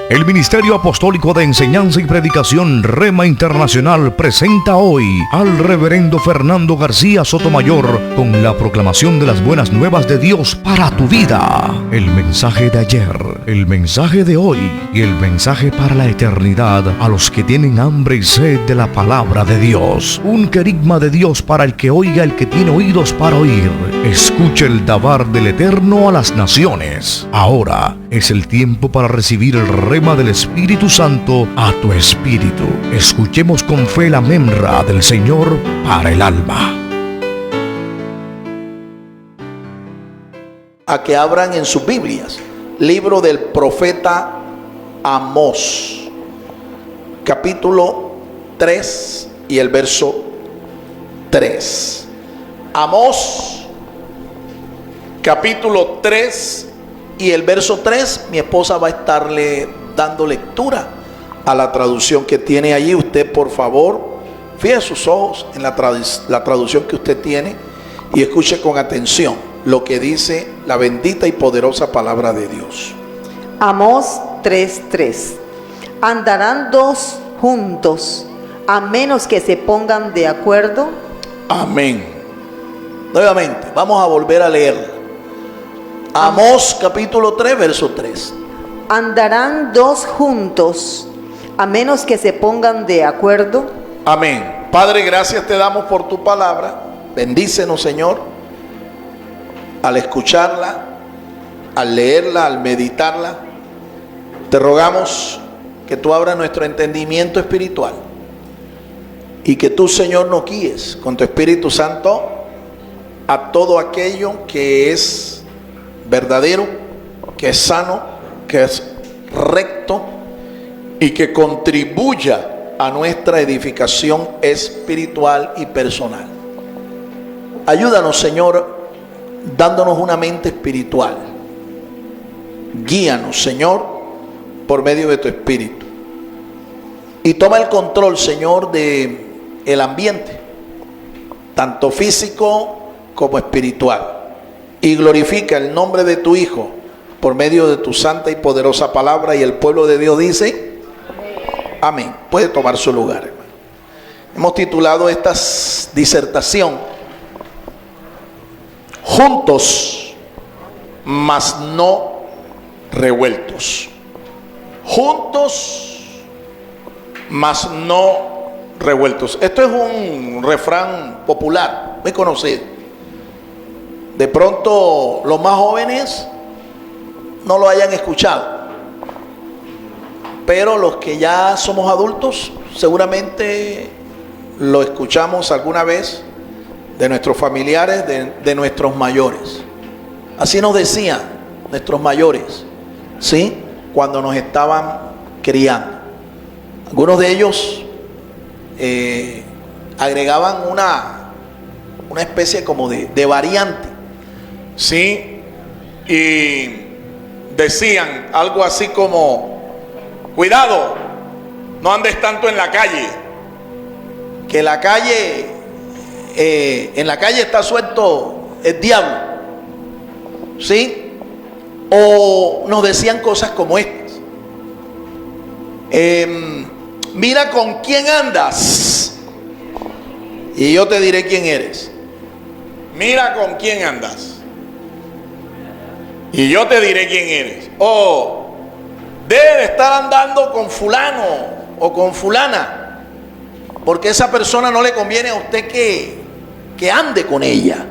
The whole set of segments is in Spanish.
El Ministerio Apostólico de Enseñanza y Predicación Rema Internacional presenta hoy al Reverendo Fernando García Sotomayor con la proclamación de las buenas nuevas de Dios para tu vida. El mensaje de ayer, el mensaje de hoy y el mensaje para la eternidad a los que tienen hambre y sed de la palabra de Dios. Un querigma de Dios para el que oiga, el que tiene oídos para oír. Escuche el dabar del Eterno a las naciones. Ahora es el tiempo para recibir el rema del Espíritu Santo a tu espíritu. Escuchemos con fe la memra del Señor para el alma. A que abran en sus Biblias, libro del profeta Amós, capítulo 3 y el verso 3. Amós, capítulo 3 y el verso 3. Mi esposa va a estarle dando lectura a la traducción que tiene allí. Usted, por favor, fije sus ojos en la traducción que usted tiene y escuche con atención lo que dice la bendita y poderosa palabra de Dios. Amós 3:3. ¿Andarán dos juntos a menos que se pongan de acuerdo? Amén. Nuevamente, vamos a volver a leerla. Amós capítulo 3, verso 3. ¿Andarán dos juntos a menos que se pongan de acuerdo? Amén. Padre, gracias te damos por tu palabra. Bendícenos, Señor, al escucharla, al leerla, al meditarla. Te rogamos que tú abras nuestro entendimiento espiritual y que tú, Señor, nos guíes con tu Espíritu Santo a todo aquello que es verdadero, que es sano, que es recto y que contribuya a nuestra edificación espiritual y personal. Ayúdanos, Señor, dándonos una mente espiritual. Guíanos, Señor, por medio de tu Espíritu. Y toma el control, Señor, de el ambiente, tanto físico como espiritual. Y glorifica el nombre de tu Hijo por medio de tu santa y poderosa palabra. Y el pueblo de Dios dice amén. Puede tomar su lugar, hermano. Hemos titulado esta disertación Juntos, mas no revueltos. Juntos, mas no revueltos. Esto es un refrán popular, muy conocido. De pronto los más jóvenes no lo hayan escuchado, pero los que ya somos adultos seguramente lo escuchamos alguna vez de nuestros familiares, de nuestros mayores. Así nos decían nuestros mayores, ¿sí?, cuando nos estaban criando. Algunos de ellos agregaban una especie como de variante, ¿sí? Y decían algo así como: cuidado, no andes tanto en la calle, que la calle, en la calle está suelto el diablo, ¿sí? O nos decían cosas como estas: mira con quién andas y yo te diré quién eres. Mira con quién andas y yo te diré quién eres. O debe de estar andando con fulano o con fulana, porque esa persona no le conviene a usted que ande con ella.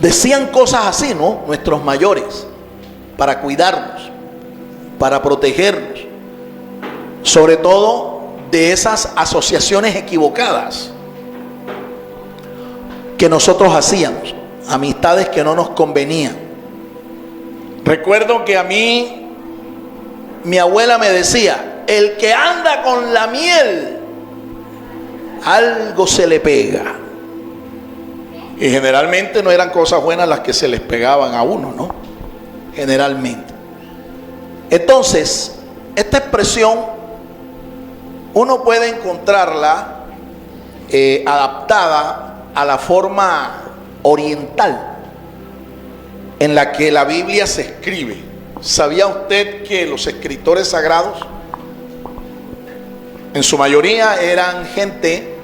Decían cosas así, ¿no?, nuestros mayores, para cuidarnos, para protegernos, sobre todo de esas asociaciones equivocadas que nosotros hacíamos, amistades que no nos convenían. Recuerdo que a mí mi abuela me decía: el que anda con la miel, algo se le pega. Y generalmente no eran cosas buenas las que se les pegaban a uno, ¿no? Generalmente. Entonces, esta expresión uno puede encontrarla adaptada a la forma oriental en la que la Biblia se escribe. ¿Sabía usted que los escritores sagrados, en su mayoría, eran gente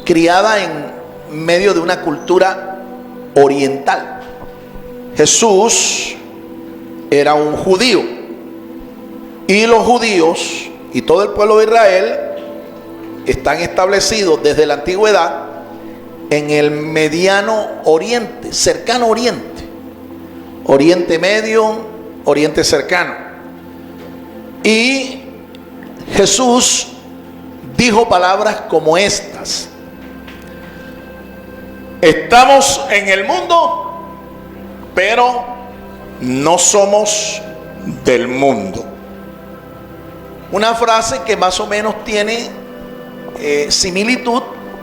criada en medio de una cultura oriental? Jesús era un judío, y los judíos y todo el pueblo de Israel están establecidos desde la antigüedad en el mediano oriente, cercano oriente, Oriente Medio, Oriente Cercano. Y Jesús dijo palabras como estas: estamos en el mundo, pero no somos del mundo. Una frase que más o menos tiene similitud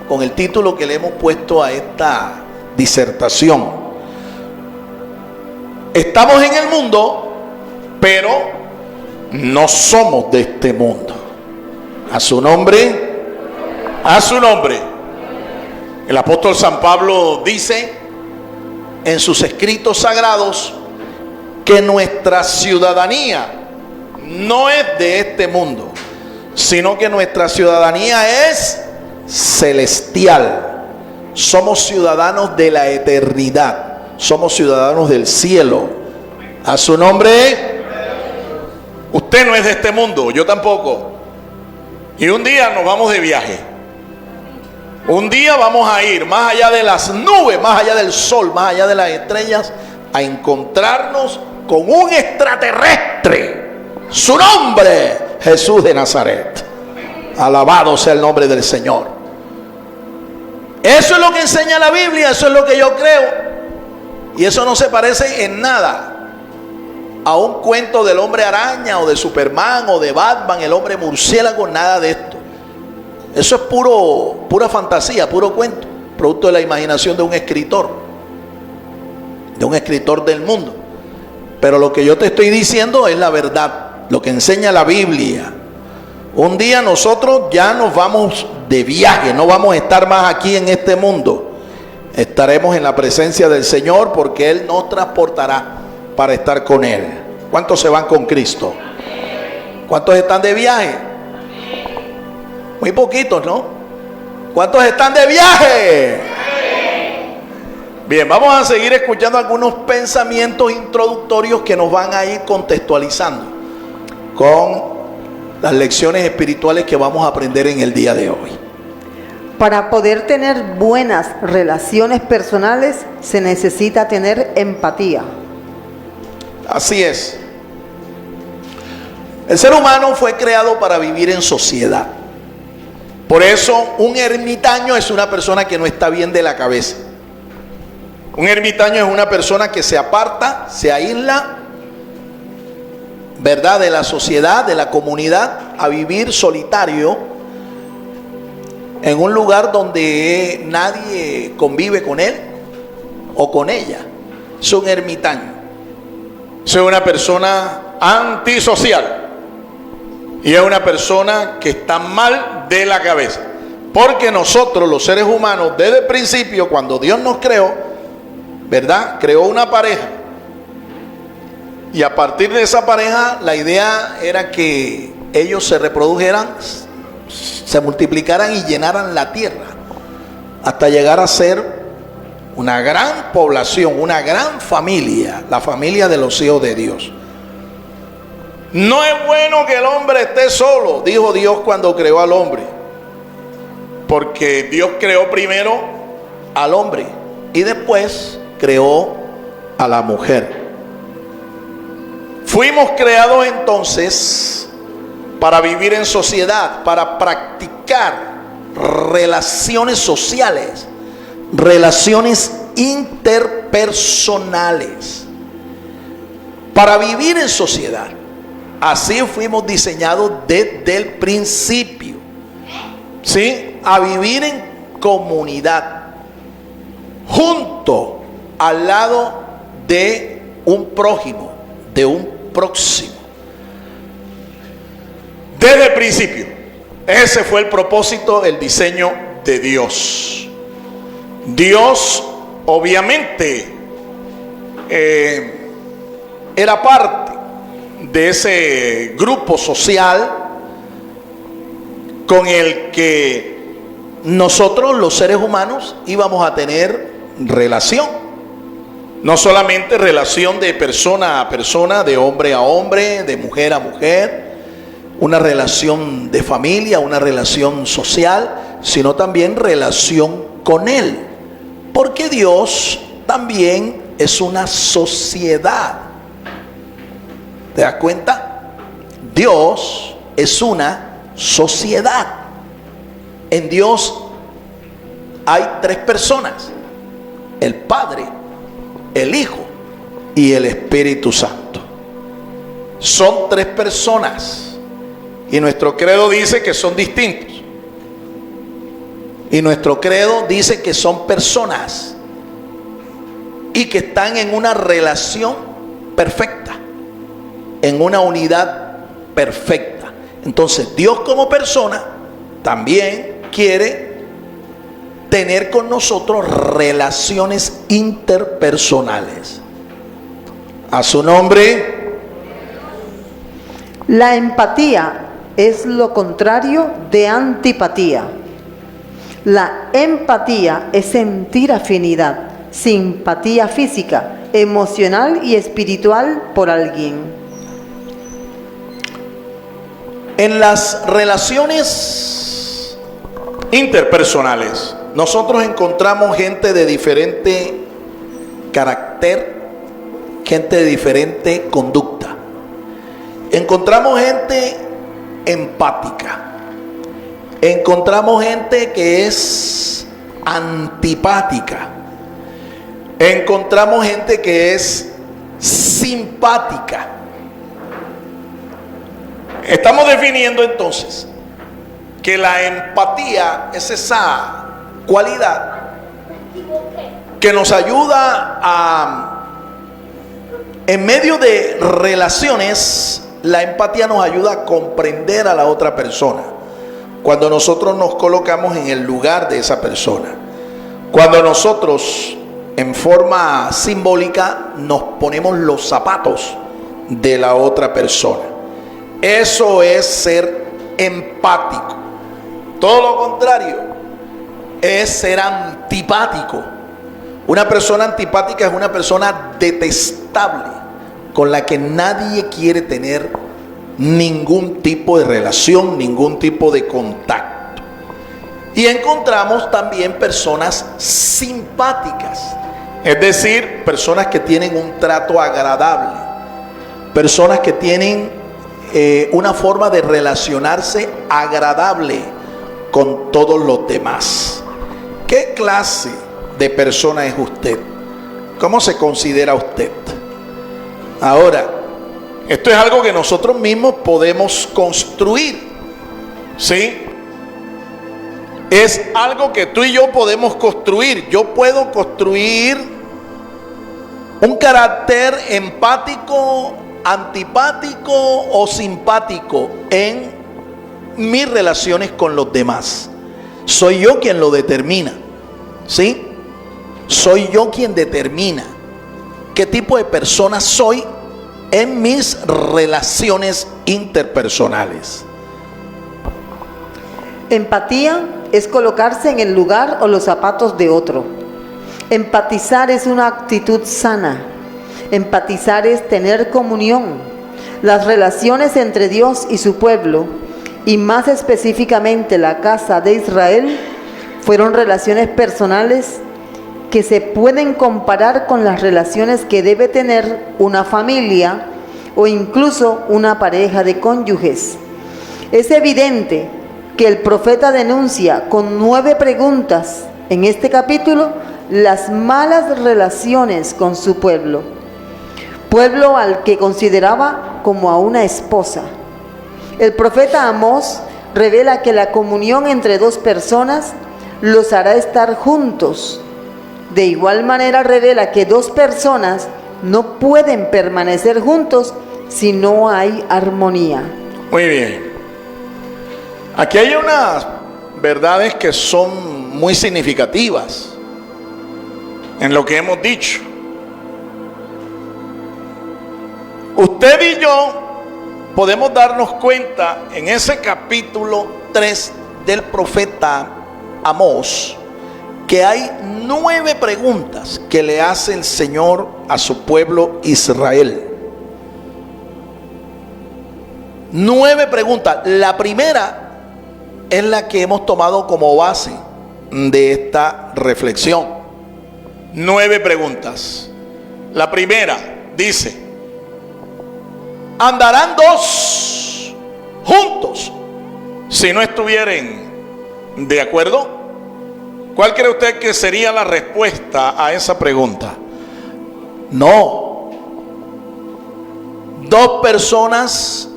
con el título que le hemos puesto a esta disertación. Estamos en el mundo, pero no somos de este mundo. A su nombre, a su nombre. El apóstol San Pablo dice en sus escritos sagrados que nuestra ciudadanía no es de este mundo, sino que nuestra ciudadanía es celestial. Somos ciudadanos de la eternidad, somos ciudadanos del cielo. A su nombre. Usted no es de este mundo, yo tampoco. Y un día nos vamos de viaje. Un día vamos a ir más allá de las nubes, más allá del sol, más allá de las estrellas, a encontrarnos con un extraterrestre. Su nombre, Jesús de Nazaret. Alabado sea el nombre del Señor. Eso es lo que enseña la Biblia, eso es lo que yo creo. Y eso no se parece en nada a un cuento del hombre araña o de Superman o de Batman, el hombre murciélago, nada de esto. Eso es pura fantasía, puro cuento, producto de la imaginación de un escritor del mundo. Pero lo que yo te estoy diciendo es la verdad, lo que enseña la Biblia. Un día nosotros ya nos vamos de viaje, no vamos a estar más aquí en este mundo. Estaremos en la presencia del Señor, porque Él nos transportará para estar con Él. ¿Cuántos se van con Cristo? ¿Cuántos están de viaje? Muy poquitos, ¿no? ¿Cuántos están de viaje? Bien, vamos a seguir escuchando algunos pensamientos introductorios que nos van a ir contextualizando con las lecciones espirituales que vamos a aprender en el día de hoy. Para poder tener buenas relaciones personales se necesita tener empatía. Así es. El ser humano fue creado para vivir en sociedad. Por eso un ermitaño es una persona que no está bien de la cabeza. Un ermitaño es una persona que se aparta, se aísla, ¿verdad?, de la sociedad, de la comunidad, a vivir solitario en un lugar donde nadie convive con él o con ella. Es un ermitaño. Es una persona antisocial. Y es una persona que está mal de la cabeza. Porque nosotros, los seres humanos, desde el principio, cuando Dios nos creó, ¿verdad?, creó una pareja. Y a partir de esa pareja, la idea era que ellos se reprodujeran, se multiplicaran y llenaran la tierra, hasta llegar a ser una gran población, una gran familia, la familia de los hijos de Dios. No es bueno que el hombre esté solo, dijo Dios cuando creó al hombre, porque Dios creó primero al hombre y después creó a la mujer. Fuimos creados entonces para vivir en sociedad, para practicar relaciones sociales, relaciones interpersonales, para vivir en sociedad. Así fuimos diseñados desde el principio, ¿sí?, a vivir en comunidad, junto, al lado de un prójimo, de un próximo. Desde el principio, ese fue el propósito, el diseño de Dios. Dios, obviamente, era parte de ese grupo social con el que nosotros los seres humanos íbamos a tener relación. No solamente relación de persona a persona, de hombre a hombre, de mujer a mujer, una relación de familia, una relación social, sino también relación con Él. Porque Dios también es una sociedad. ¿Te das cuenta? Dios es una sociedad. En Dios hay tres personas: el Padre, el Hijo y el Espíritu Santo. Son tres personas. Y nuestro credo dice que son distintos. Y nuestro credo dice que son personas y que están en una relación perfecta, en una unidad perfecta. Entonces Dios como persona también quiere tener con nosotros relaciones interpersonales. A su nombre. La empatía es lo contrario de antipatía. La empatía es sentir afinidad, simpatía física, emocional y espiritual por alguien. En las relaciones interpersonales, nosotros encontramos gente de diferente carácter, gente de diferente conducta. Encontramos gente empática. Encontramos gente que es antipática. Encontramos gente que es simpática. Estamos definiendo entonces que la empatía es esa cualidad que nos ayuda a, en medio de relaciones, la empatía nos ayuda a comprender a la otra persona. Cuando nosotros nos colocamos en el lugar de esa persona, cuando nosotros en forma simbólica nos ponemos los zapatos de la otra persona, eso es ser empático. Todo lo contrario es ser antipático. Una persona antipática es una persona detestable, con la que nadie quiere tener ningún tipo de relación, ningún tipo de contacto. Y encontramos también personas simpáticas, es decir, personas que tienen un trato agradable, personas que tienen una forma de relacionarse agradable con todos los demás. ¿Qué clase de persona es usted? ¿Cómo se considera usted? Ahora, esto es algo que nosotros mismos podemos construir, ¿sí? Es algo que tú y yo podemos construir. Yo puedo construir un carácter empático, antipático o simpático en mis relaciones con los demás. Soy yo quien lo determina, ¿sí? Soy yo quien determina qué tipo de persona soy en mis relaciones interpersonales. Empatía es colocarse en el lugar o los zapatos de otro. Empatizar es una actitud sana. Empatizar es tener comunión. Las relaciones entre Dios y su pueblo, y más específicamente la casa de Israel, fueron relaciones personales que se pueden comparar con las relaciones que debe tener una familia o incluso una pareja de cónyuges. Es evidente que el profeta denuncia con 9 preguntas en este capítulo las malas relaciones con su pueblo al que consideraba como a una esposa. El profeta Amós revela que la comunión entre dos personas los hará estar juntos. De igual manera revela que dos personas no pueden permanecer juntos si no hay armonía. Muy bien. Aquí hay unas verdades que son muy significativas en lo que hemos dicho. Usted y yo podemos darnos cuenta en ese capítulo 3 del profeta Amós que hay 9 preguntas que le hace el Señor a su pueblo Israel. 9 preguntas. La primera es la que hemos tomado como base de esta reflexión. 9 preguntas. La primera dice: ¿andarán dos juntos si no estuvieren de acuerdo? ¿Cuál cree usted que sería la respuesta a esa pregunta? No. Dos personas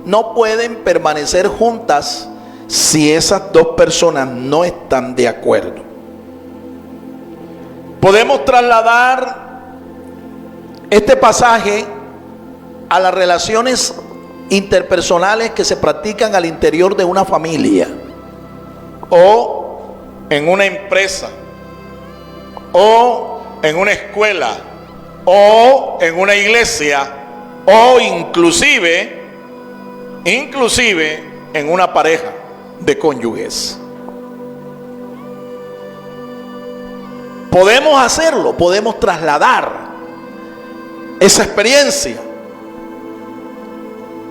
no pueden permanecer juntas si esas dos personas no están de acuerdo. Podemos trasladar este pasaje a las relaciones interpersonales que se practican al interior de una familia, o en una empresa, o en una escuela, o en una iglesia, o inclusive en una pareja de cónyuges. Podemos hacerlo, podemos trasladar esa experiencia.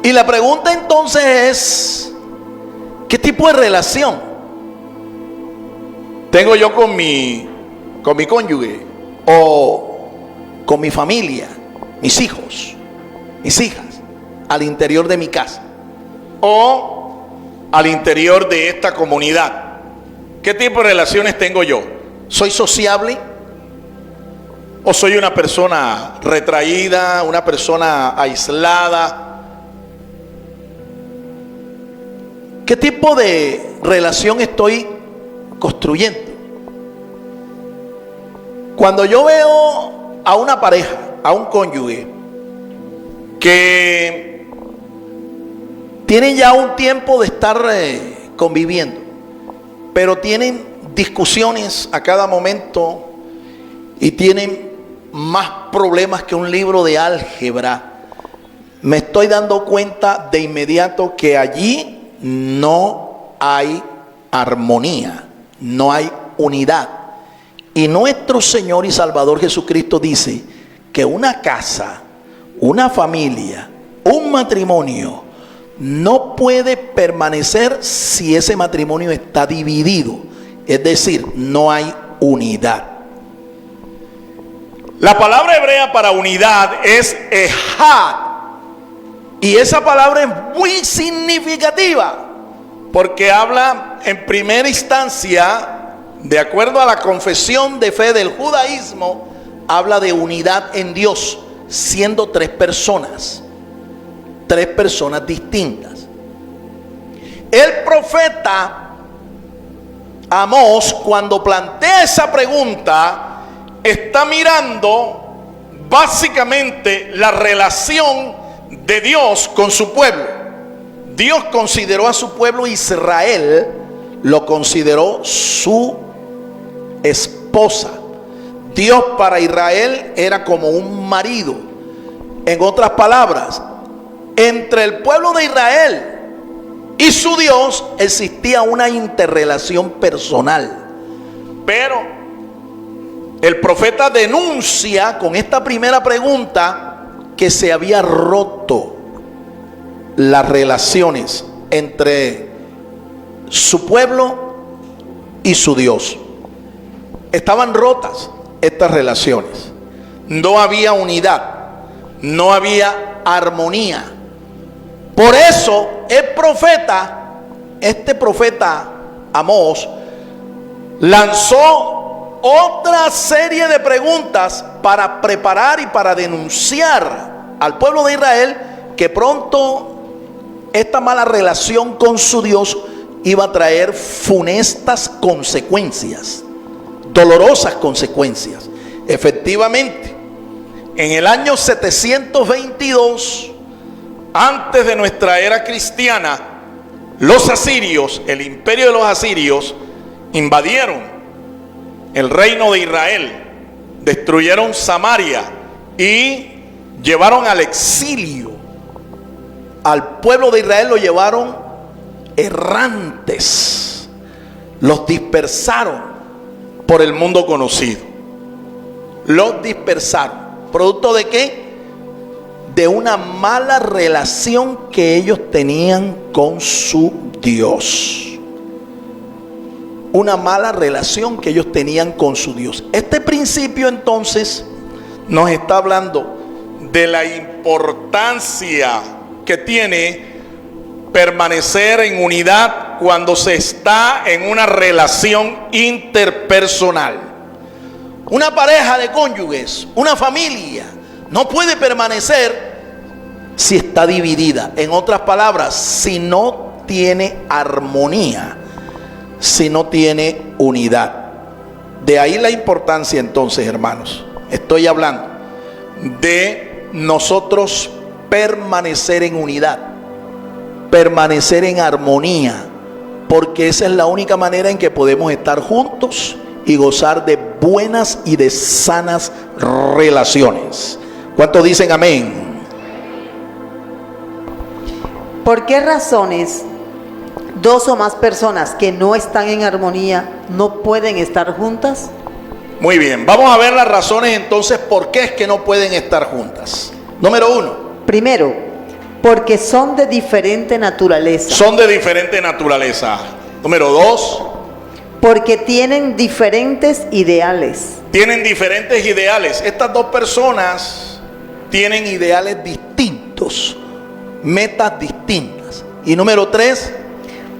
Y la pregunta entonces es: ¿qué tipo de relación tengo yo con mi cónyuge, o con mi familia, mis hijos, mis hijas, al interior de mi casa, o al interior de esta comunidad? ¿Qué tipo de relaciones tengo yo? ¿Soy sociable? ¿O soy una persona retraída, una persona aislada? ¿Qué tipo de relación estoy construyendo? Cuando yo veo a una pareja, a un cónyuge, que tienen ya un tiempo de estar conviviendo, pero tienen discusiones a cada momento y tienen más problemas que un libro de álgebra, me estoy dando cuenta de inmediato que allí no hay armonía, no hay unidad. Y nuestro Señor y Salvador Jesucristo dice que una casa, una familia, un matrimonio no puede permanecer si ese matrimonio está dividido, es decir, no hay unidad. La palabra hebrea para unidad es ejad. Y esa palabra es muy significativa, porque habla en primera instancia, de acuerdo a la confesión de fe del judaísmo, habla de unidad en Dios, siendo tres personas distintas. El profeta Amós, cuando plantea esa pregunta, está mirando básicamente la relación de Dios con su pueblo. Dios consideró a su pueblo Israel, lo consideró su esposa. Dios para Israel era como un marido. En otras palabras, entre el pueblo de Israel y su Dios existía una interrelación personal. Pero el profeta denuncia con esta primera pregunta que se había roto las relaciones entre su pueblo y su Dios. Estaban rotas estas relaciones. No había unidad, no había armonía. Por eso este profeta Amós lanzó otra serie de preguntas para preparar y para denunciar al pueblo de Israel que pronto esta mala relación con su Dios iba a traer funestas consecuencias, dolorosas consecuencias. Efectivamente, en el año 722 antes de nuestra era cristiana, los asirios, el imperio de los asirios, invadieron el reino de Israel, destruyeron Samaria y llevaron al exilio. Al pueblo de Israel lo llevaron errantes. Los dispersaron por el mundo conocido. Los dispersaron. ¿Producto de qué? De una mala relación que ellos tenían con su Dios. Una mala relación que ellos tenían con su Dios. Este principio entonces nos está hablando de la importancia que tiene permanecer en unidad cuando se está en una relación interpersonal. Una pareja de cónyuges, una familia, no puede permanecer si está dividida. En otras palabras, si no tiene armonía, si no tiene unidad. De ahí la importancia entonces, hermanos. Estoy hablando de nosotros permanecer en unidad, permanecer en armonía, porque esa es la única manera en que podemos estar juntos y gozar de buenas y de sanas relaciones. ¿Cuántos dicen amén? ¿Por qué razones dos o más personas que no están en armonía no pueden estar juntas? Muy bien, vamos a ver las razones entonces por qué es que no pueden estar juntas. Número 1. Primero, porque son de diferente naturaleza. Son de diferente naturaleza. Número 2. Porque tienen diferentes ideales. Tienen diferentes ideales. Estas dos personas tienen ideales distintos, metas distintas. Y número 3.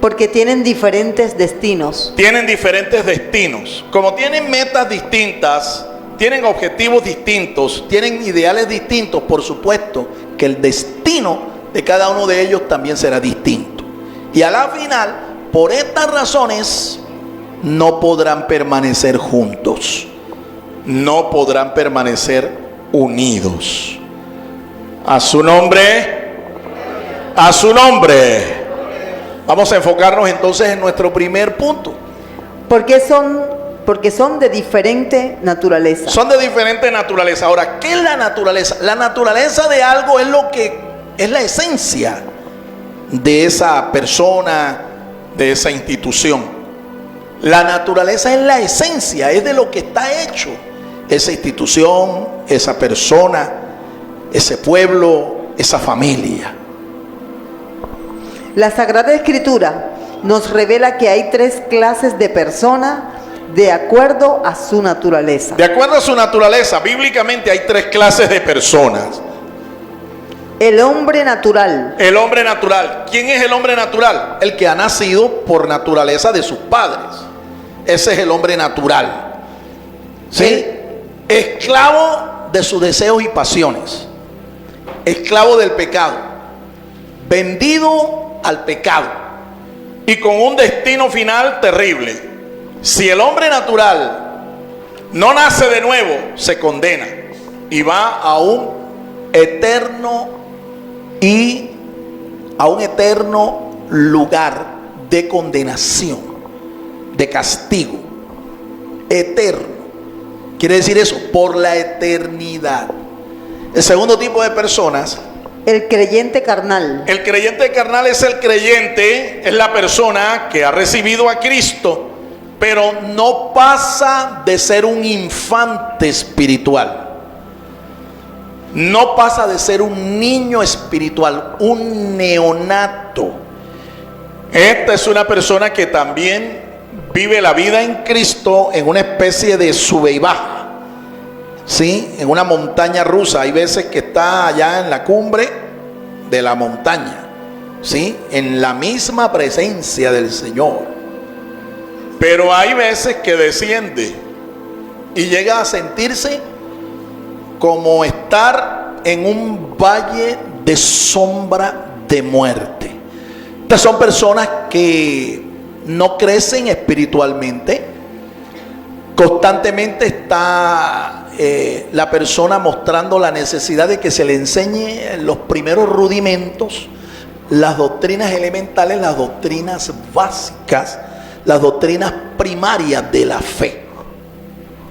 Porque tienen diferentes destinos. Tienen diferentes destinos. Como tienen metas distintas, tienen objetivos distintos, tienen ideales distintos, por supuesto que el destino de cada uno de ellos también será distinto. Y a la final, por estas razones, no podrán permanecer juntos. No podrán permanecer unidos. A su nombre. A su nombre. Vamos a enfocarnos entonces en nuestro primer punto. Porque son de diferente naturaleza. Son de diferente naturaleza. Ahora, ¿qué es la naturaleza? La naturaleza de algo es lo que es la esencia de esa persona, de esa institución. La naturaleza es la esencia, es de lo que está hecho esa institución, esa persona, ese pueblo, esa familia. La Sagrada Escritura nos revela que hay 3 clases de personas de acuerdo a su naturaleza. De acuerdo a su naturaleza, bíblicamente hay 3 clases de personas. El hombre natural. El hombre natural. ¿Quién es el hombre natural? El que ha nacido por naturaleza de sus padres. Ese es el hombre natural. ¿Sí? Esclavo de sus deseos y pasiones. Esclavo del pecado. Vendido al pecado y con un destino final terrible. Si el hombre natural no nace de nuevo, se condena y va a un eterno lugar de condenación, de castigo eterno. Quiere decir eso, por la eternidad. El segundo tipo de personas, el creyente carnal. El creyente carnal es el creyente, es la persona que ha recibido a Cristo, pero no pasa de ser un infante espiritual. No pasa de ser un niño espiritual, un neonato. Esta es una persona que también vive la vida en Cristo en una especie de sube y baja. ¿Sí? En una montaña rusa. Hay veces que está allá en la cumbre de la montaña, ¿sí? En la misma presencia del Señor. Pero hay veces que desciende y llega a sentirse como estar en un valle de sombra de muerte. Estas son personas que no crecen espiritualmente. Constantemente está la persona mostrando la necesidad de que se le enseñe los primeros rudimentos, las doctrinas elementales, las doctrinas básicas, las doctrinas primarias de la fe.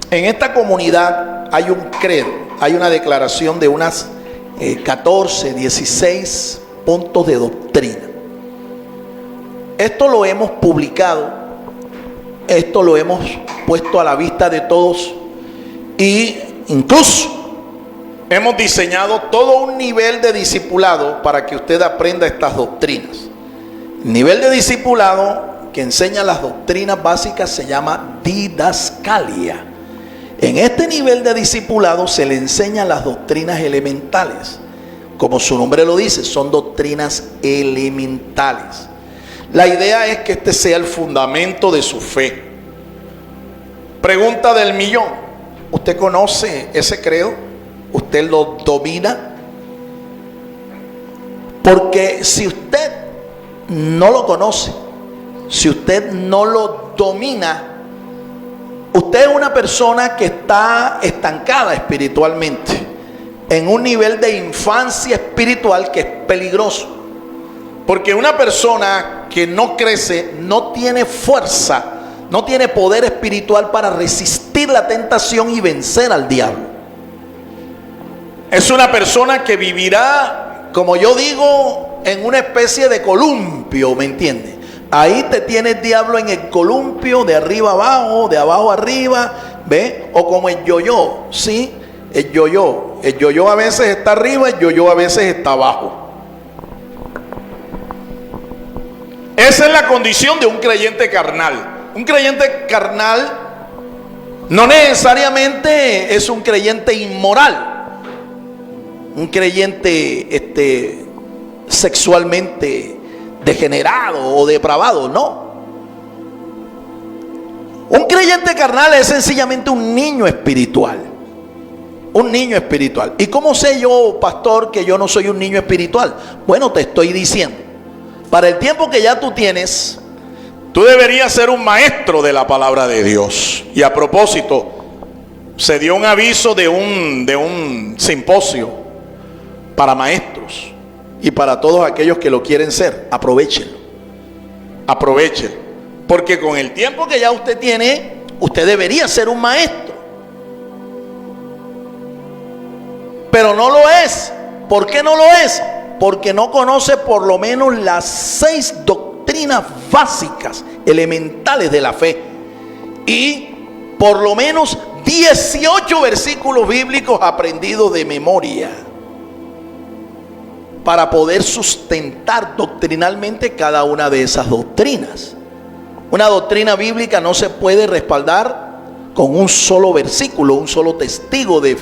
En esta comunidad hay un credo, hay una declaración de unas 14, 16 puntos de doctrina. Esto lo hemos publicado, esto lo hemos puesto a la vista de todos y incluso hemos diseñado todo un nivel de discipulado para que usted aprenda estas doctrinas. El nivel de discipulado que enseña las doctrinas básicas se llama didascalia. En este nivel de discipulado se le enseñan las doctrinas elementales. Como su nombre lo dice, son doctrinas elementales. La idea es que este sea el fundamento de su fe. Pregunta del millón: ¿usted conoce ese credo? ¿Usted lo domina? Porque si usted no lo conoce, si usted no lo domina, usted es una persona que está estancada espiritualmente, en un nivel de infancia espiritual que es peligroso. Porque una persona que no crece no tiene fuerza, no tiene poder espiritual para resistir la tentación y vencer al diablo. Es una persona que vivirá, como yo digo, en una especie de columpio, ¿me entiende? Ahí te tiene el diablo en el columpio, de arriba abajo, de abajo arriba, ¿ve? O como el yo-yo, ¿sí? El yo-yo. El yo-yo a veces está arriba, el yo-yo a veces está abajo. Esa es la condición de un creyente carnal. Un creyente carnal no necesariamente es un creyente inmoral, un creyente sexualmente degenerado o depravado, no. Un creyente carnal es sencillamente un niño espiritual. Un niño espiritual. ¿Y cómo sé yo, pastor, que yo no soy un niño espiritual? Bueno, te estoy diciendo, para el tiempo que ya tú tienes, tú deberías ser un maestro de la palabra de Dios. Y a propósito, se dio un aviso de un simposio para maestros y para todos aquellos que lo quieren ser. Aprovechenlo, aprovechenlo, porque con el tiempo que ya usted tiene, usted debería ser un maestro, pero no lo es. ¿Por qué no lo es? Porque no conoce por lo menos las 6 doctrinas básicas, elementales de la fe, y por lo menos 18 versículos bíblicos aprendidos de memoria, para poder sustentar doctrinalmente cada una de esas doctrinas. Una doctrina bíblica no se puede respaldar con un solo versículo, un solo testigo de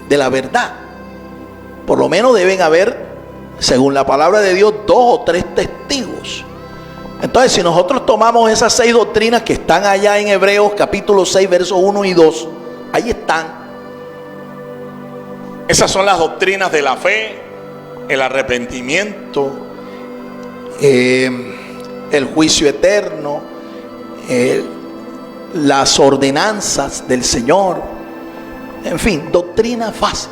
la verdad. Por lo menos deben haber, según la palabra de Dios, 2 o 3 testigos. Entonces, si nosotros tomamos esas 6 doctrinas que están allá en Hebreos capítulo 6, versos 1 y 2, ahí están. Esas son las doctrinas de la fe, el arrepentimiento, el juicio eterno, las ordenanzas del Señor, en fin, doctrina fácil.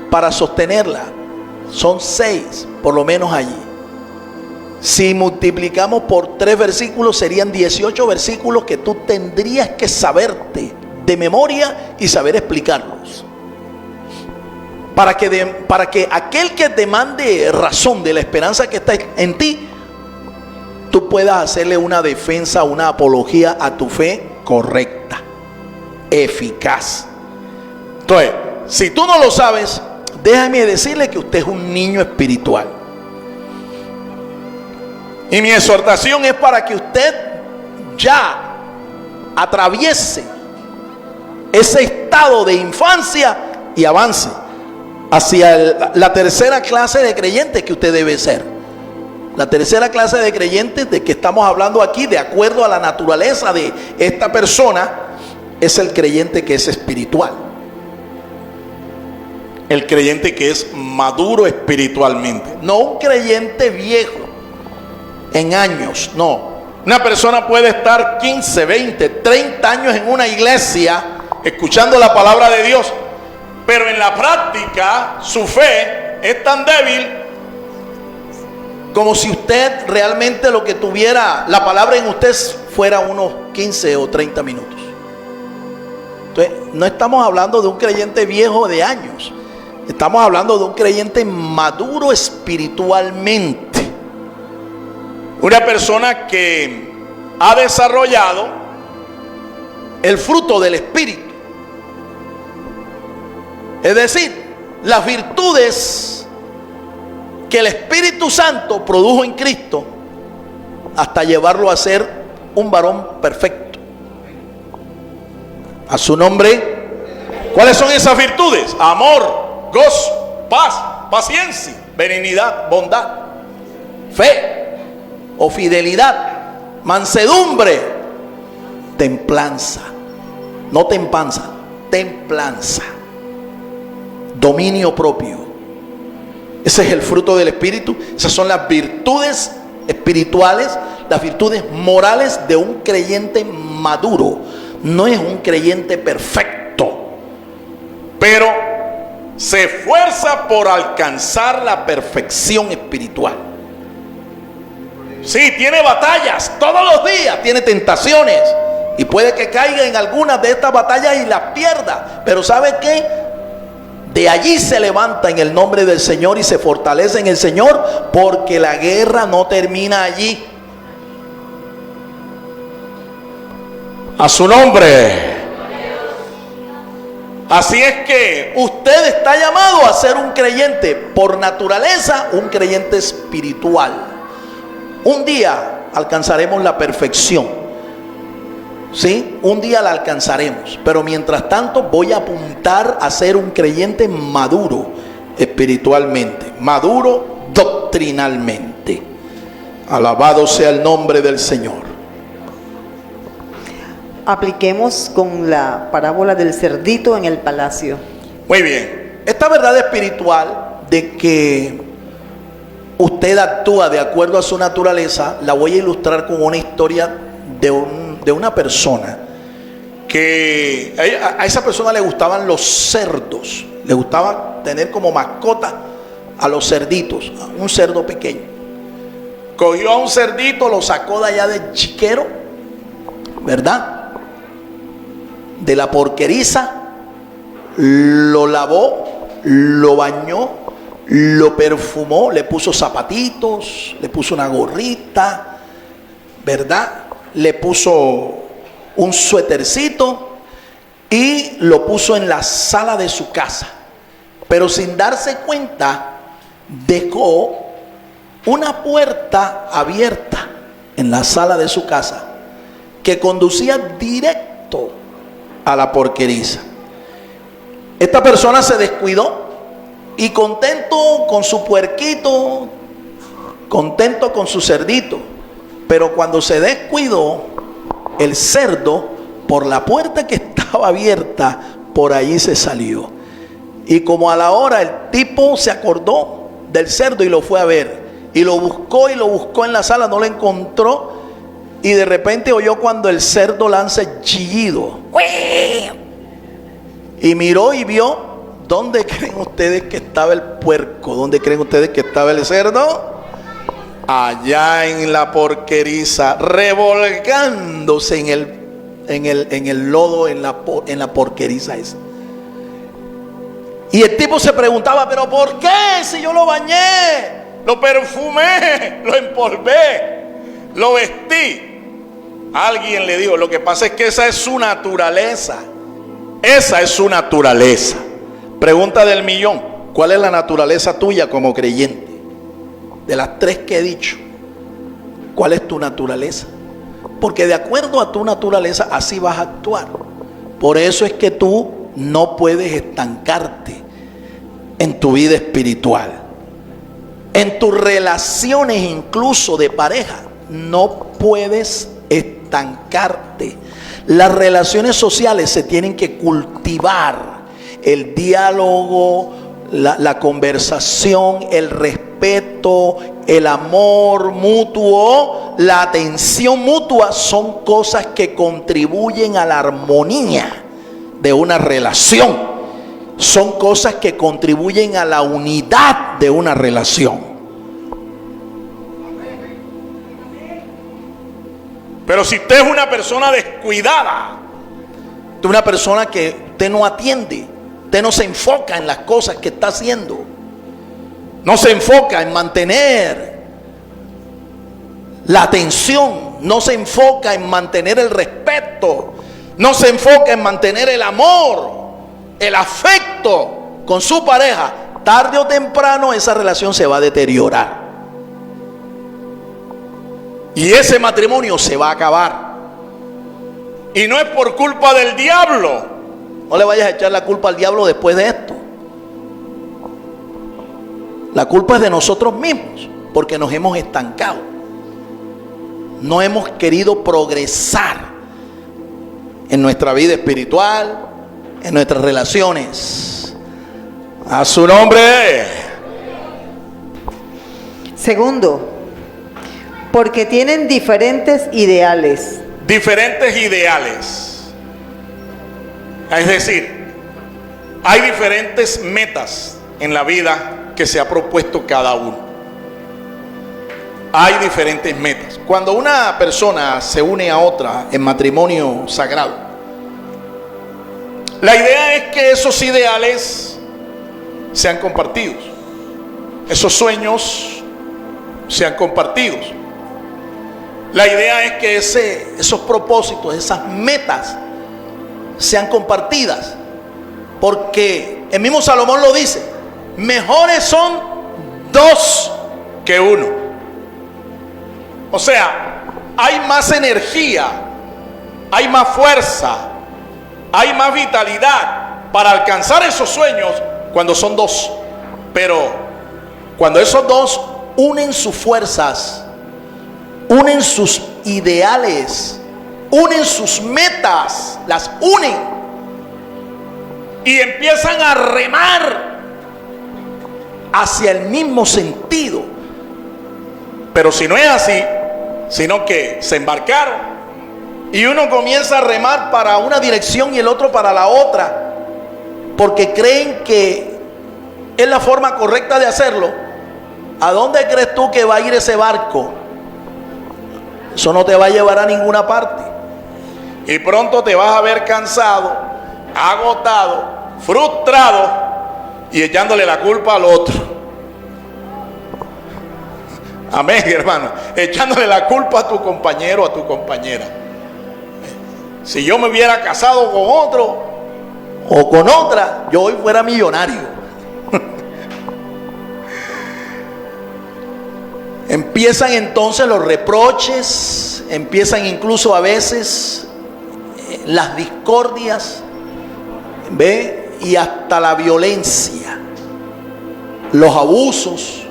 Para sostenerla son 6, por lo menos allí. Si multiplicamos por 3 versículos, serían 18 versículos que tú tendrías que saberte de memoria y saber explicarlos. Para que aquel que demande razón de la esperanza que está en ti, tú puedas hacerle una defensa, una apología a tu fe correcta, eficaz. Entonces, si tú no lo sabes, déjame decirle que usted es un niño espiritual. Y mi exhortación es para que usted ya atraviese ese estado de infancia y avance hacia la tercera clase de creyentes que usted debe ser. La tercera clase de creyentes de que estamos hablando aquí, de acuerdo a la naturaleza de esta persona, es el creyente que es espiritual. El creyente que es maduro espiritualmente. No un creyente viejo en años, no. Una persona puede estar 15, 20, 30 años en una iglesia escuchando la palabra de Dios, pero en la práctica su fe es tan débil como si usted realmente lo que tuviera, la palabra en usted fuera unos 15 o 30 minutos. Entonces, no estamos hablando de un creyente viejo de años. Estamos hablando de un creyente maduro espiritualmente. Una persona que ha desarrollado el fruto del Espíritu. Es decir, las virtudes que el Espíritu Santo produjo en Cristo hasta llevarlo a ser un varón perfecto. A su nombre. ¿Cuáles son esas virtudes? Amor, gozo, paz, paciencia, benignidad, bondad, fe o fidelidad, mansedumbre, templanza. No tempanza, templanza. Dominio propio. Ese es el fruto del Espíritu. Esas son las virtudes espirituales, las virtudes morales de un creyente maduro. No es un creyente perfecto, pero se esfuerza por alcanzar la perfección espiritual. Sí, tiene batallas todos los días, tiene tentaciones y puede que caiga en algunas de estas batallas y las pierda, pero ¿sabe qué? De allí se levanta en el nombre del Señor y se fortalece en el Señor, porque la guerra no termina allí. A su nombre. Así es que usted está llamado a ser un creyente por naturaleza, un creyente espiritual. Un día alcanzaremos la perfección. Sí, un día la alcanzaremos, pero mientras tanto voy a apuntar a ser un creyente maduro espiritualmente, maduro doctrinalmente. Alabado sea el nombre del Señor. Apliquemos con la parábola del cerdito en el palacio. Muy bien, esta verdad espiritual de que usted actúa de acuerdo a su naturaleza, la voy a ilustrar con una historia de una persona que a esa persona le gustaban los cerdos, le gustaba tener como mascota a los cerditos, a un cerdo pequeño. Cogió a un cerdito, lo sacó de allá del chiquero, ¿verdad? De la porqueriza, lo lavó, lo bañó, lo perfumó, le puso zapatitos, le puso una gorrita, ¿verdad? Le puso un suétercito y lo puso en la sala de su casa. Pero sin darse cuenta, dejó una puerta abierta en la sala de su casa que conducía directo a la porqueriza. Esta persona se descuidó y contento con su puerquito, contento con su cerdito, pero cuando se descuidó, el cerdo, por la puerta que estaba abierta, por allí se salió. Y como a la hora el tipo se acordó del cerdo y lo fue a ver, y lo buscó en la sala, no lo encontró, y de repente oyó cuando el cerdo lanza el chillido. Y miró y vio, ¿dónde creen ustedes que estaba el puerco? ¿Dónde creen ustedes que estaba el cerdo? Allá en la porqueriza, revolcándose en el lodo, en la porqueriza esa. Y el tipo se preguntaba, ¿pero por qué? Si yo lo bañé, lo perfumé, lo empolvé, lo vestí. Alguien le dijo, lo que pasa es que esa es su naturaleza. Esa es su naturaleza. Pregunta del millón, ¿cuál es la naturaleza tuya como creyente? De las tres que he dicho, ¿cuál es tu naturaleza? Porque de acuerdo a tu naturaleza, así vas a actuar. Por eso es que tú no puedes estancarte en tu vida espiritual. En tus relaciones incluso de pareja, no puedes estancarte. Las relaciones sociales se tienen que cultivar. El diálogo, la conversación, el respeto, el amor mutuo, la atención mutua son cosas que contribuyen a la armonía de una relación. Son cosas que contribuyen a la unidad de una relación. Pero si usted es una persona descuidada, una persona que usted no atiende, Usted no se enfoca en las cosas que está haciendo. No se enfoca en mantener la atención. No se enfoca en mantener el respeto. No se enfoca en mantener el amor, el afecto con su pareja. Tarde o temprano esa relación se va a deteriorar. Y ese matrimonio se va a acabar. Y no es por culpa del diablo. No le vayas a echar la culpa al diablo después de esto. La culpa es de nosotros mismos, porque nos hemos estancado. No hemos querido progresar en nuestra vida espiritual, en nuestras relaciones. A su nombre. Segundo, porque tienen diferentes ideales. Diferentes ideales. Es decir, hay diferentes metas en la vida que se ha propuesto cada uno. Hay diferentes metas. Cuando una persona se une a otra en matrimonio sagrado, La idea es que esos ideales sean compartidos. Esos sueños sean compartidos. La idea es que esos propósitos, esas metas sean compartidas, porque el mismo Salomón lo dice: mejores son dos que uno. O sea, hay más energía, hay más fuerza, hay más vitalidad para alcanzar esos sueños cuando son dos. Pero cuando esos dos unen sus fuerzas, unen sus ideales, unen sus metas, las unen y empiezan a remar hacia el mismo sentido. Pero si no es así, sino que se embarcaron y uno comienza a remar para una dirección y el otro para la otra, porque creen que es la forma correcta de hacerlo, ¿a dónde crees tú que va a ir ese barco? Eso no te va a llevar a ninguna parte. y pronto te vas a ver cansado, agotado, frustrado y echándole la culpa al otro. Amén, hermano. Echándole la culpa a tu compañero, a tu compañera. Si yo me hubiera casado con otro O con otra, yo hoy fuera millonario. Empiezan entonces los reproches, empiezan incluso a veces las discordias, ¿ve? Y hasta la violencia, los abusos,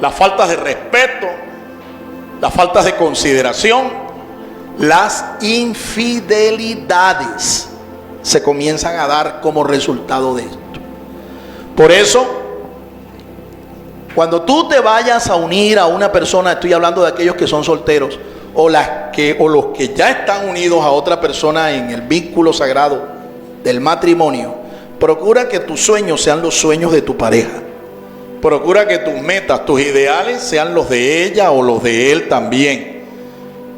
las faltas de respeto, las faltas de consideración, las infidelidades se comienzan a dar como resultado de esto. Por eso, cuando tú te vayas a unir a una persona, estoy hablando de aquellos que son solteros o los que ya están unidos a otra persona en el vínculo sagrado del matrimonio, procura que tus sueños sean los sueños de tu pareja. procura que tus metas, tus ideales sean los de ella o los de él también.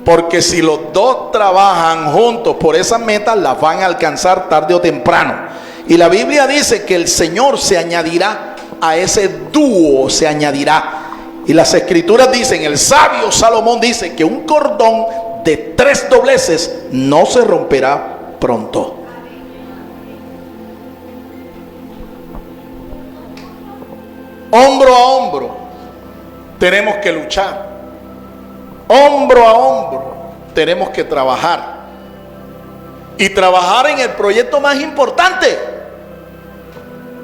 Porque si los dos trabajan juntos por esas metas, las van a alcanzar tarde o temprano. Y la Biblia dice que el Señor se añadirá a ese dúo, se añadirá. Y las escrituras dicen, el sabio Salomón dice que un cordón de 3 dobleces no se romperá pronto. Hombro a hombro tenemos que luchar. Hombro a hombro tenemos que trabajar. Y trabajar en el proyecto más importante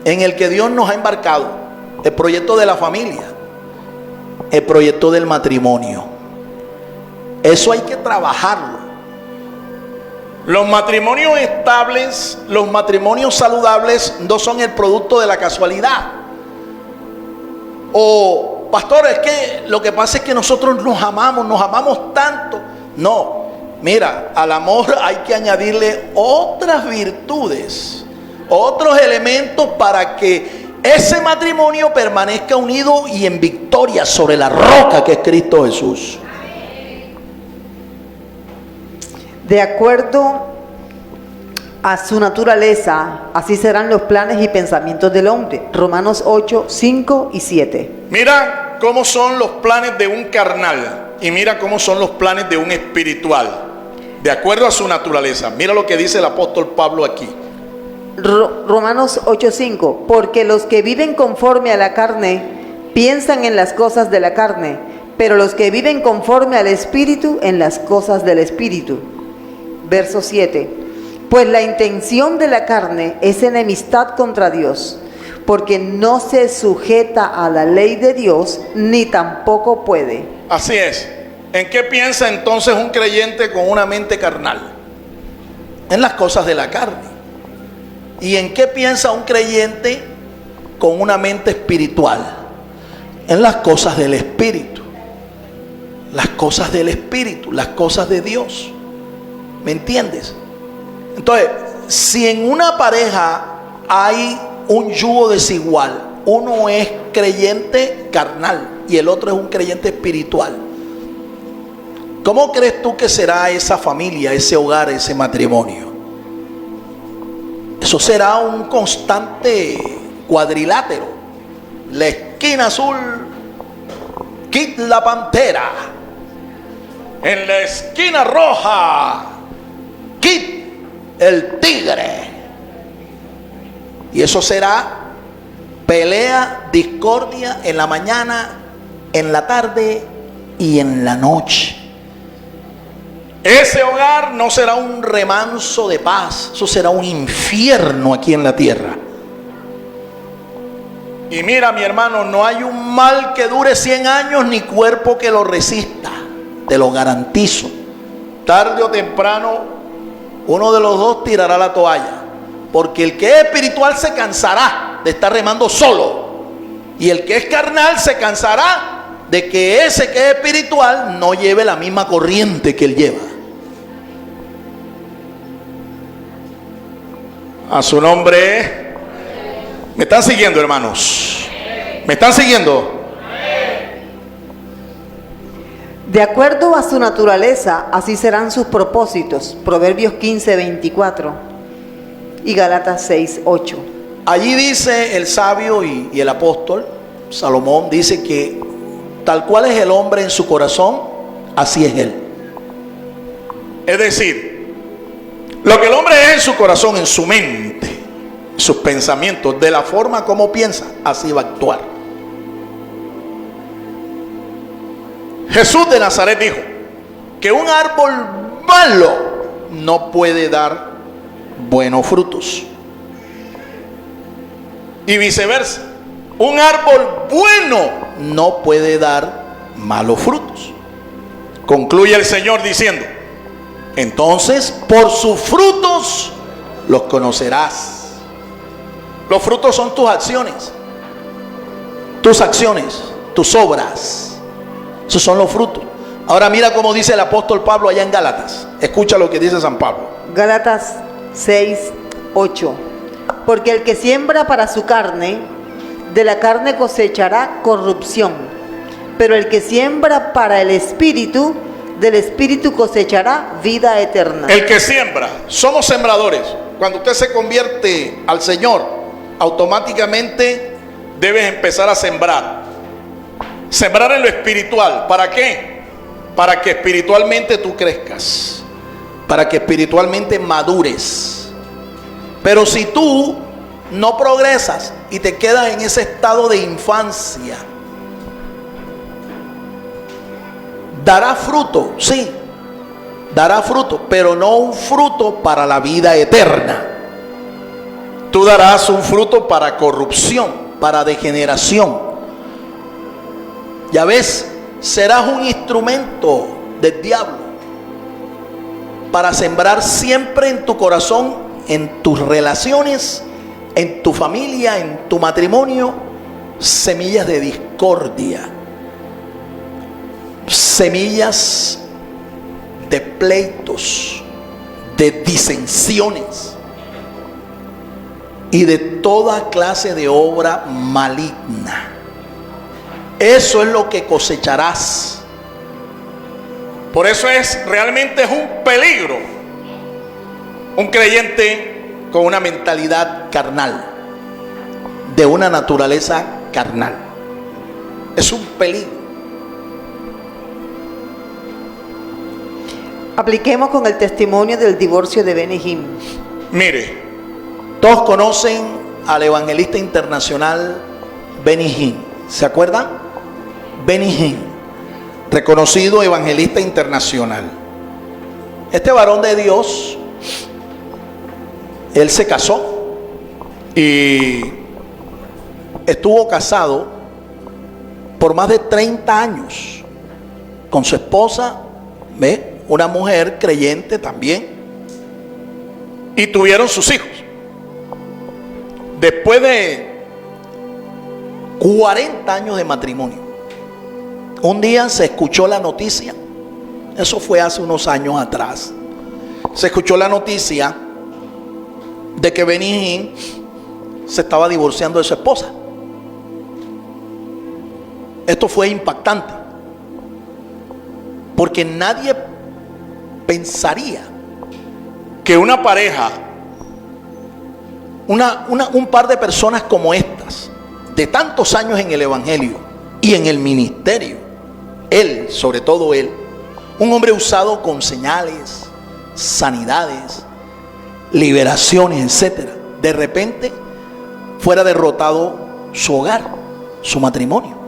en el que Dios nos ha embarcado. El proyecto de la familia. El proyecto del matrimonio. Eso hay que trabajarlo. Los matrimonios estables, los matrimonios saludables no son el producto de la casualidad. O, pastor, es que lo que pasa es que nosotros nos amamos tanto. No, mira, al amor hay que añadirle otras virtudes, otros elementos para que ese matrimonio permanezca unido y en victoria sobre la roca que es Cristo Jesús. De acuerdo a su naturaleza, así serán los planes y pensamientos del hombre. Romanos 8, 5 y 7. Mira cómo son los planes de un carnal y mira cómo son los planes de un espiritual, de acuerdo a su naturaleza. Mira lo que dice el apóstol Pablo aquí. Romanos 8, 5. Porque los que viven conforme a la carne piensan en las cosas de la carne, pero los que viven conforme al Espíritu en las cosas del Espíritu. Verso 7. Pues la intención de la carne es enemistad contra Dios, porque no se sujeta a la ley de Dios, ni tampoco puede. Así es. ¿En qué piensa entonces un creyente con una mente carnal? En las cosas de la carne. ¿Y en qué piensa un creyente con una mente espiritual? En las cosas del Espíritu. Las cosas del Espíritu, las cosas de Dios. ¿Me entiendes? Entonces, si en una pareja hay un yugo desigual, uno es creyente carnal y el otro es un creyente espiritual, ¿cómo crees tú que será esa familia, ese hogar, ese matrimonio? Eso será un constante cuadrilátero. La esquina azul, Kid la pantera. En la esquina roja, Kid el tigre. Y eso será pelea, discordia en la mañana, en la tarde y en la noche. Ese hogar no será un remanso de paz, eso será un infierno aquí en la tierra. Y mira, mi hermano, no hay un mal que dure 100 años ni cuerpo que lo resista, te lo garantizo. Tarde o temprano, uno de los dos tirará la toalla, porque el que es espiritual se cansará de estar remando solo, y el que es carnal se cansará de que ese que es espiritual no lleve la misma corriente que él lleva. A su nombre. ¿Me están siguiendo, hermanos? ¿Me están siguiendo? De acuerdo a su naturaleza, así serán sus propósitos. Proverbios 15, 24 y Gálatas 6, 8. Allí dice el sabio y el apóstol Salomón, dice que tal cual es el hombre en su corazón, así es él. Es decir, lo que el hombre es en su corazón, en su mente, sus pensamientos, de la forma como piensa, así va a actuar. Jesús de Nazaret dijo que un árbol malo no puede dar buenos frutos. Y viceversa, un árbol bueno no puede dar malos frutos. Concluye el Señor diciendo: entonces por sus frutos los conocerás. Los frutos son tus acciones, tus obras. Esos son los frutos. Ahora mira cómo dice el apóstol Pablo allá en Gálatas. Escucha lo que dice San Pablo. Gálatas 6, 8. Porque el que siembra para su carne, de la carne cosechará corrupción. Pero el que siembra para el Espíritu, del Espíritu cosechará vida eterna. El que siembra, somos sembradores. Cuando usted se convierte al Señor, automáticamente debes empezar a sembrar. Sembrar en lo espiritual. ¿Para qué? Para que espiritualmente tú crezcas, para que espiritualmente madures. Pero si tú no progresas y te quedas en ese estado de infancia, dará fruto, sí, dará fruto, pero no un fruto para la vida eterna. Tú darás un fruto para corrupción, para degeneración. Ya ves, serás un instrumento del diablo para sembrar siempre en tu corazón, en tus relaciones, en tu familia, en tu matrimonio, semillas de discordia, semillas de pleitos, de disensiones y de toda clase de obra maligna. Eso es lo que cosecharás. Por eso realmente es un peligro Un creyente con una mentalidad carnal, de una naturaleza carnal. Es un peligro. Apliquemos con el testimonio del divorcio de Benny Hinn. Mire, todos conocen al evangelista internacional Benny Hinn. ¿Se acuerdan? Benny Hinn, reconocido evangelista internacional. Este varón de Dios, él se casó y estuvo casado por más de 30 años con su esposa, ¿ve? Una mujer creyente también, y tuvieron sus hijos. Después de 40 años de matrimonio, un día se escuchó la noticia, eso fue hace unos años atrás, se escuchó la noticia de que Benny Hinn se estaba divorciando de su esposa. Esto fue impactante, porque nadie pensaría que una pareja, un par de personas como estas, de tantos años en el evangelio y en el ministerio, él, sobre todo él, un hombre usado con señales, sanidades, liberaciones, etcétera, de repente fuera derrotado su hogar, su matrimonio.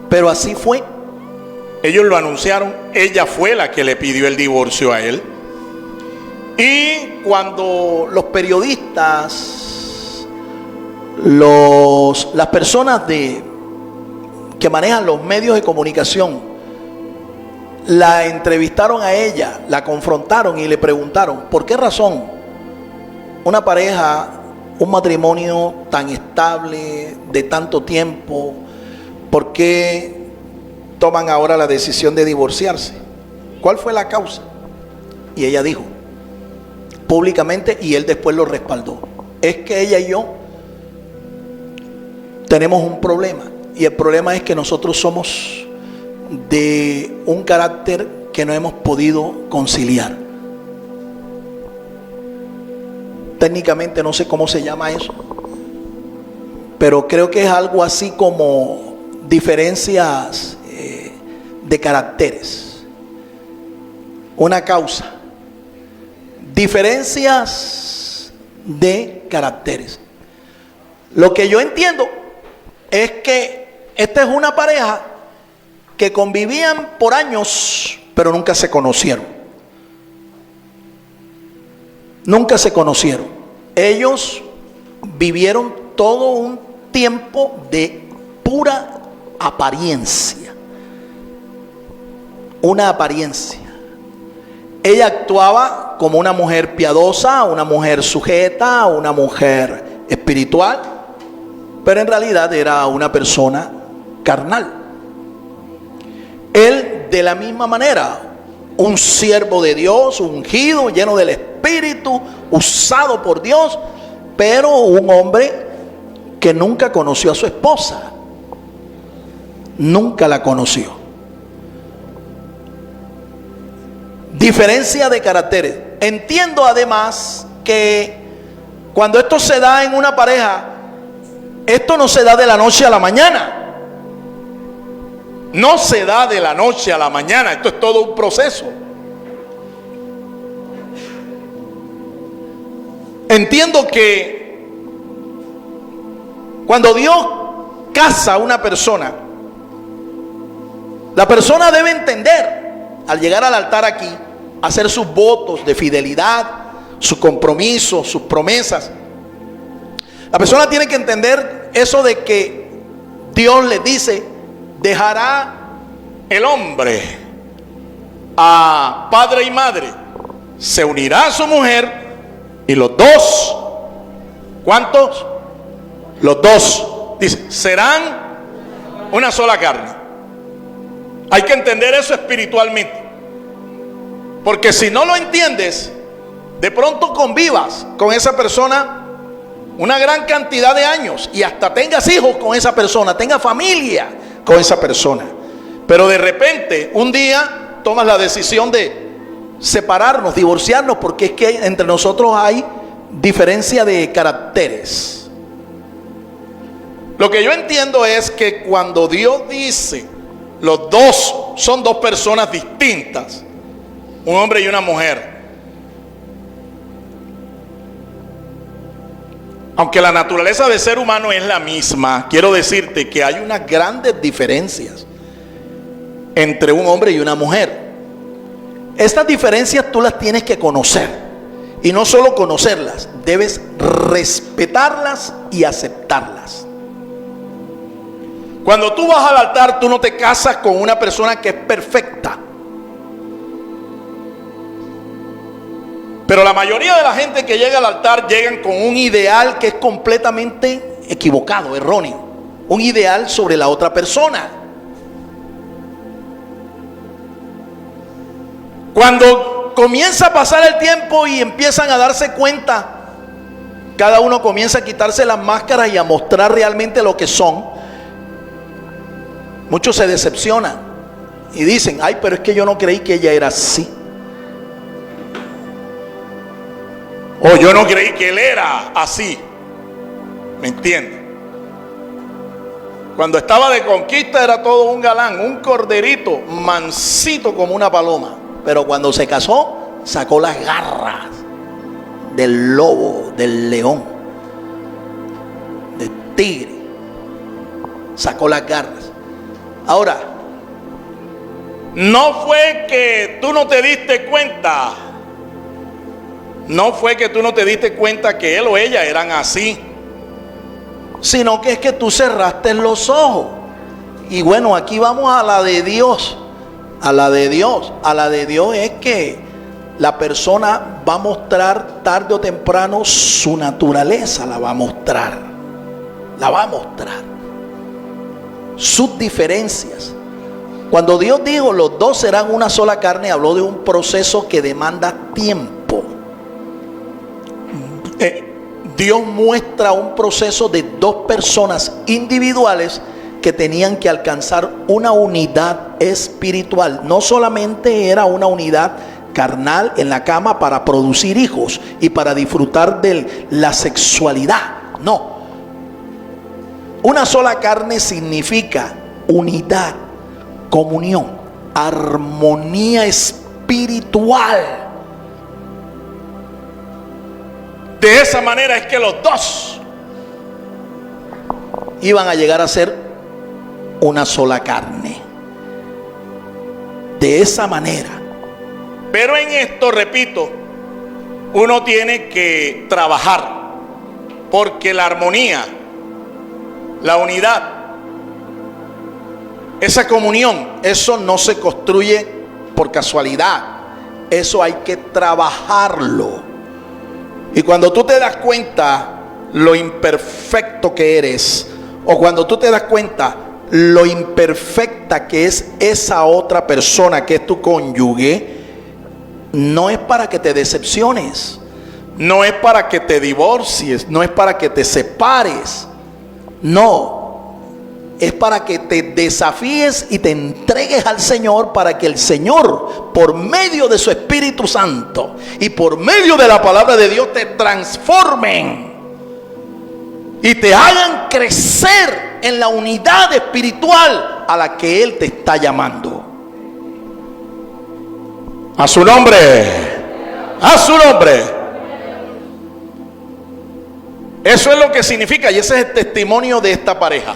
Pero así fue. Ellos lo anunciaron, ella fue la que le pidió el divorcio a él. Y cuando los periodistas, las personas que manejan los medios de comunicación, la entrevistaron a ella, la confrontaron y le preguntaron, ¿por qué razón una pareja, un matrimonio tan estable, de tanto tiempo, por qué toman ahora la decisión de divorciarse? ¿Cuál fue la causa? Y ella dijo públicamente, y él después lo respaldó, es que ella y yo tenemos un problema, y el problema es que nosotros somos de un carácter que no hemos podido conciliar. Técnicamente no sé cómo se llama eso, pero creo que es algo así como diferencias de caracteres. Una causa, diferencias de caracteres. Lo que yo entiendo es que esta es una pareja que convivían por años, pero nunca se conocieron. Nunca se conocieron. Ellos vivieron todo un tiempo de pura apariencia. Una apariencia. Ella actuaba como una mujer piadosa, una mujer sujeta, una mujer espiritual, pero en realidad era una persona carnal. Él, de la misma manera, un siervo de Dios, ungido, lleno del Espíritu, usado por Dios, pero un hombre que nunca conoció a su esposa. Nunca la conoció. Diferencia de caracteres. Entiendo además que cuando esto se da en una pareja, esto no se da de la noche a la mañana. No se da de la noche a la mañana. Esto es todo un proceso. Entiendo que cuando Dios casa a una persona, la persona debe entender, al llegar al altar aquí, hacer sus votos de fidelidad, sus compromisos, sus promesas. La persona tiene que entender eso de que Dios le dice: dejará el hombre a padre y madre, se unirá a su mujer, y los dos, ¿cuántos? Los dos, dice, serán una sola carne. Hay que entender eso espiritualmente, porque si no lo entiendes, de pronto convivas con esa persona una gran cantidad de años y hasta tengas hijos con esa persona, tengas familia con esa persona, pero de repente un día tomas la decisión de separarnos, divorciarnos, porque es que entre nosotros hay diferencia de caracteres. Lo que yo entiendo es que cuando Dios dice los dos son dos personas distintas, un hombre y una mujer, aunque la naturaleza del ser humano es la misma, quiero decirte que hay unas grandes diferencias entre un hombre y una mujer. Estas diferencias tú las tienes que conocer, y no solo conocerlas, debes respetarlas y aceptarlas. Cuando tú vas al altar, tú no te casas con una persona que es perfecta. Pero la mayoría de la gente que llega al altar llegan con un ideal que es completamente equivocado, erróneo. Un ideal sobre la otra persona. Cuando comienza a pasar el tiempo y empiezan a darse cuenta, cada uno comienza a quitarse las máscaras y a mostrar realmente lo que son. Muchos se decepcionan y dicen: ay, pero es que yo no creí que ella era así. O yo no creí que él era así. ¿Me entienden? Cuando estaba de conquista era todo un galán, un corderito, mansito como una paloma. Pero cuando se casó, sacó las garras del lobo, del león, del tigre. Sacó las garras. Ahora, no fue que tú no te diste cuenta. No fue que tú no te diste cuenta que él o ella eran así, sino que es que tú cerraste los ojos. Y bueno, aquí vamos a la de Dios. A la de Dios. A la de Dios es que la persona va a mostrar tarde o temprano su naturaleza. La va a mostrar. La va a mostrar. Sus diferencias. Cuando Dios dijo los dos serán una sola carne, habló de un proceso que demanda tiempo. Dios muestra un proceso de dos personas individuales que tenían que alcanzar una unidad espiritual. No solamente era una unidad carnal en la cama para producir hijos y para disfrutar de la sexualidad. No. Una sola carne significa unidad, comunión, armonía espiritual. De esa manera es que los dos iban a llegar a ser una sola carne. De esa manera. Pero en esto, repito, uno tiene que trabajar, porque la armonía, la unidad, esa comunión, eso no se construye por casualidad. Eso hay que trabajarlo. Y cuando tú te das cuenta lo imperfecto que eres, o cuando tú te das cuenta lo imperfecta que es esa otra persona que es tu cónyuge, no es para que te decepciones, no es para que te divorcies, no es para que te separes, no, es para que te desafíes y te entregues al Señor, para que el Señor, por medio de su Espíritu Santo y por medio de la palabra de Dios, te transformen y te hagan crecer en la unidad espiritual a la que Él te está llamando. A su nombre, a su nombre. Eso es lo que significa, y ese es el testimonio de esta pareja.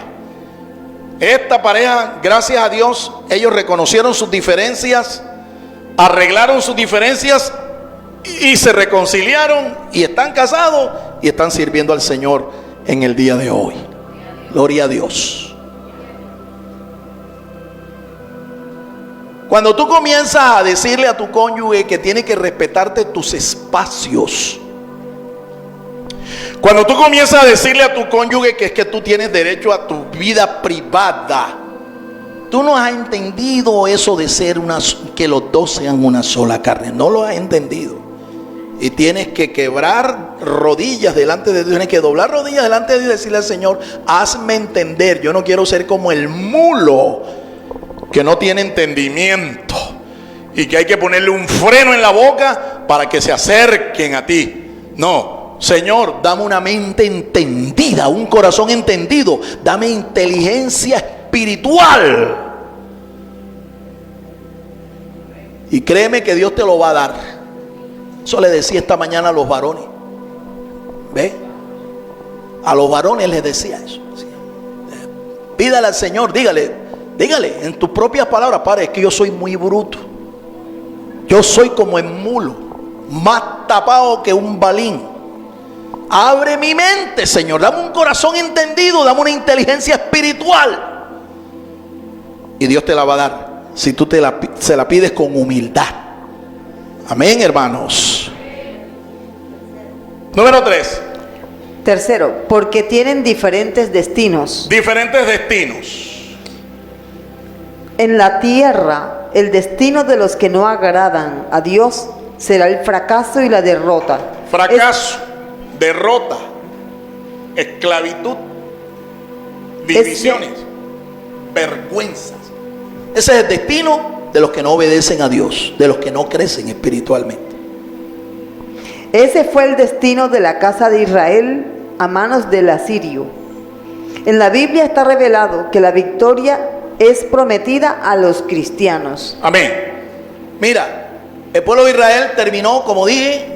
Esta pareja, gracias a Dios, ellos reconocieron sus diferencias, arreglaron sus diferencias y se reconciliaron, y están casados y están sirviendo al Señor en el día de hoy. Gloria a Dios. Cuando tú comienzas a decirle a tu cónyuge que tiene que respetarte tus espacios, cuando tú comienzas a decirle a tu cónyuge que es que tú tienes derecho a tu vida privada, tú no has entendido eso de ser que los dos sean una sola carne. No lo has entendido. Y tienes que quebrar rodillas delante de Dios. Tienes que doblar rodillas delante de Dios y decirle al Señor: hazme entender. Yo no quiero ser como el mulo que no tiene entendimiento y que hay que ponerle un freno en la boca para que se acerquen a ti. No, Señor, dame una mente entendida, un corazón entendido, dame inteligencia espiritual. Y créeme que Dios te lo va a dar. Eso le decía esta mañana a los varones. ¿Ve? A los varones les decía eso. Pídale al Señor, dígale en tus propias palabras: Padre, es que yo soy muy bruto. Yo soy como el mulo, más tapado que un balín. Abre mi mente, Señor. Dame un corazón entendido, dame una inteligencia espiritual. Y Dios te la va a dar si tú se la pides con humildad. Amén, hermanos. Número 3. Tercero, porque tienen diferentes destinos. Diferentes destinos. En la tierra, el destino de los que no agradan a Dios será el fracaso y la derrota. Fracaso, derrota, esclavitud, divisiones, vergüenzas. Ese es el destino de los que no obedecen a Dios, de los que no crecen espiritualmente. Ese fue el destino de la casa de Israel a manos del asirio. En la Biblia está revelado que la victoria es prometida a los cristianos. Amén. Mira, el pueblo de Israel terminó, como dije,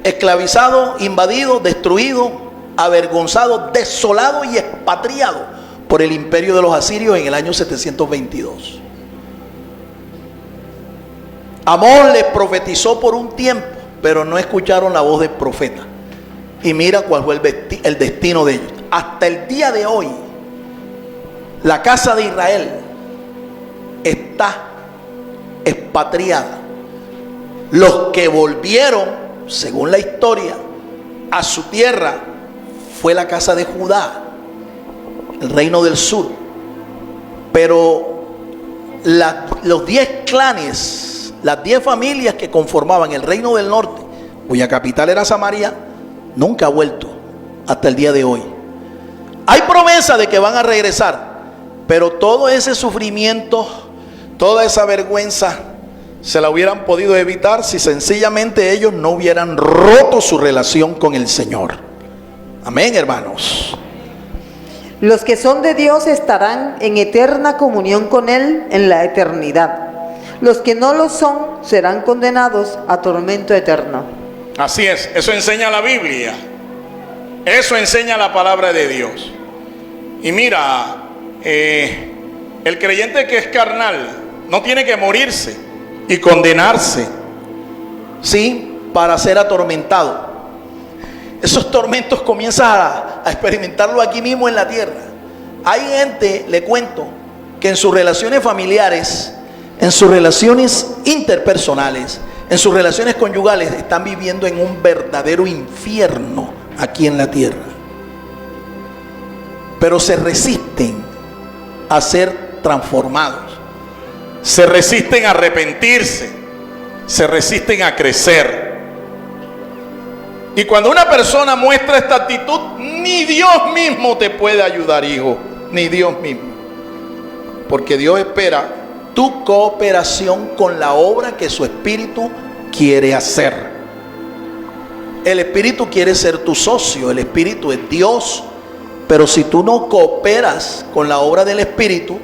esclavizado, invadido, destruido, avergonzado, desolado y expatriado por el imperio de los asirios en el año 722. Amós les profetizó por un tiempo, pero no escucharon la voz del profeta. Y mira cuál fue el destino de ellos. Hasta el día de hoy, la casa de Israel está expatriada. Los que volvieron, según la historia, a su tierra fue la casa de Judá, el reino del sur. Pero los 10 clanes, las 10 familias que conformaban el reino del norte, cuya capital era Samaria, nunca ha vuelto hasta el día de hoy. Hay promesa de que van a regresar, pero todo ese sufrimiento, toda esa vergüenza, se la hubieran podido evitar si sencillamente ellos no hubieran roto su relación con el Señor. Amén, hermanos. Los que son de Dios estarán en eterna comunión con Él en la eternidad. Los que no lo son serán condenados a tormento eterno. Así es, eso enseña la Biblia. Eso enseña la palabra de Dios. Y mira, el creyente que es carnal no tiene que morirse y condenarse, ¿sí?, para ser atormentado. Esos tormentos comienzas a experimentarlo aquí mismo en la tierra. Hay gente, le cuento, que en sus relaciones familiares, en sus relaciones interpersonales, en sus relaciones conyugales, están viviendo en un verdadero infierno aquí en la tierra. Pero se resisten a ser transformados, se resisten a arrepentirse, se resisten a crecer. Y cuando una persona muestra esta actitud, ni Dios mismo te puede ayudar, hijo, ni Dios mismo. Porque Dios espera tu cooperación con la obra que su Espíritu quiere hacer. El Espíritu quiere ser tu socio, el Espíritu es Dios. Pero si tú no cooperas con la obra del Espíritu,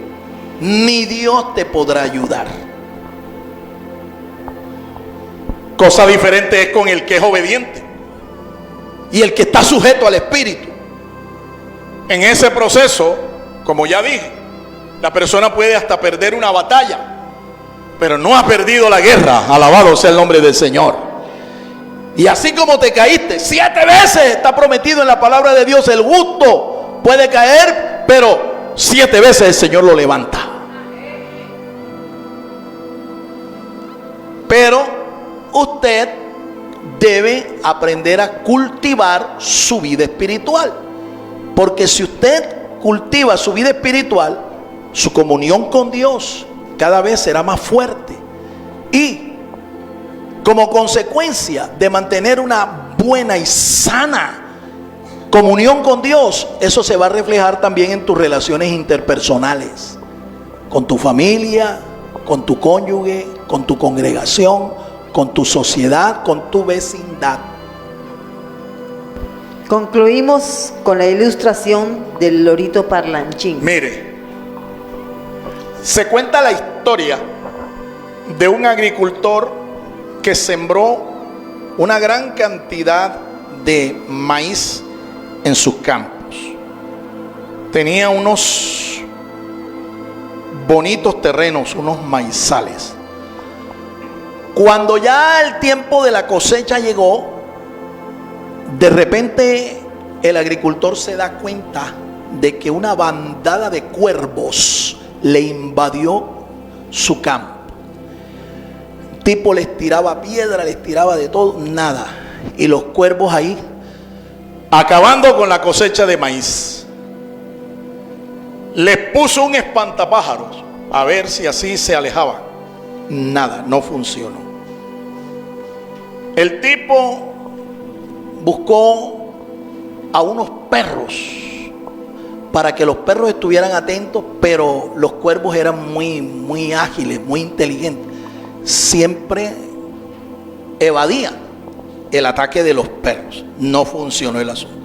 ni Dios te podrá ayudar. Cosa diferente es con el que es obediente y el que está sujeto al Espíritu. En ese proceso, como ya dije, la persona puede hasta perder una batalla, pero no ha perdido la guerra. Alabado sea el nombre del Señor. Y así como te caíste 7 veces, está prometido en la palabra de Dios, el justo puede caer, pero 7 veces el Señor lo levanta. Pero usted debe aprender a cultivar su vida espiritual. Porque si usted cultiva su vida espiritual, su comunión con Dios cada vez será más fuerte. Y como consecuencia de mantener una buena y sana comunión con Dios, eso se va a reflejar también en tus relaciones interpersonales, con tu familia, con tu cónyuge, con tu congregación, con tu sociedad, con tu vecindad. Concluimos con la ilustración del lorito parlanchín. Mire, se cuenta la historia de un agricultor que sembró una gran cantidad de maíz en sus campos. Tenía unos bonitos terrenos, unos maizales. Cuando ya el tiempo de la cosecha llegó, de repente el agricultor se da cuenta de que una bandada de cuervos le invadió su campo. El tipo les tiraba piedra, les tiraba de todo, nada. Y los cuervos ahí, acabando con la cosecha de maíz. Les puso un espantapájaros a ver si así se alejaban. Nada, no funcionó. El tipo buscó a unos perros para que los perros estuvieran atentos, pero los cuervos eran muy ágiles, muy inteligentes. Siempre evadían el ataque de los perros. No funcionó el asunto.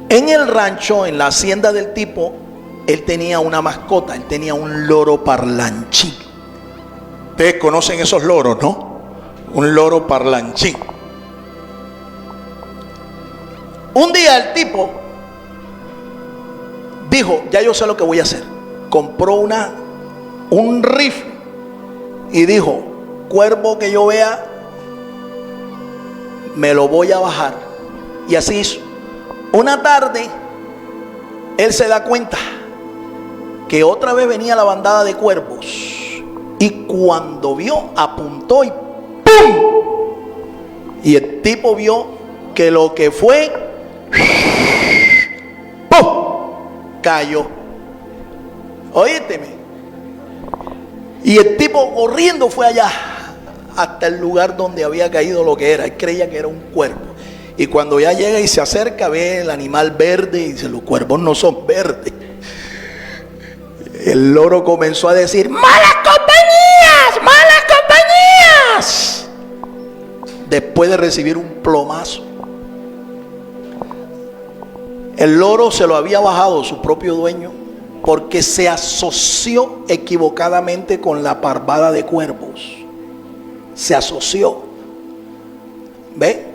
En el rancho, en la hacienda del tipo, él tenía una mascota, él tenía un loro parlanchín. Ustedes conocen esos loros, ¿no? Un loro parlanchín. Un día el tipo dijo, ya yo sé lo que voy a hacer. Compró un rifle y dijo, cuervo que yo vea, me lo voy a bajar. Y así hizo. Una tarde, él se da cuenta que otra vez venía la bandada de cuervos. Y cuando vio, apuntó y ¡pum! Y el tipo vio que lo que fue, ¡pum!, cayó. Oísteme. Y el tipo corriendo fue allá hasta el lugar donde había caído lo que era. Él creía que era un cuervo. Y cuando ya llega y se acerca, ve el animal verde y dice, los cuervos no son verdes. El loro comenzó a decir, ¡malas compañías! ¡Malas compañías! Después de recibir un plomazo. El loro se lo había bajado su propio dueño porque se asoció equivocadamente con la parvada de cuervos. Se asoció. ¿Ve?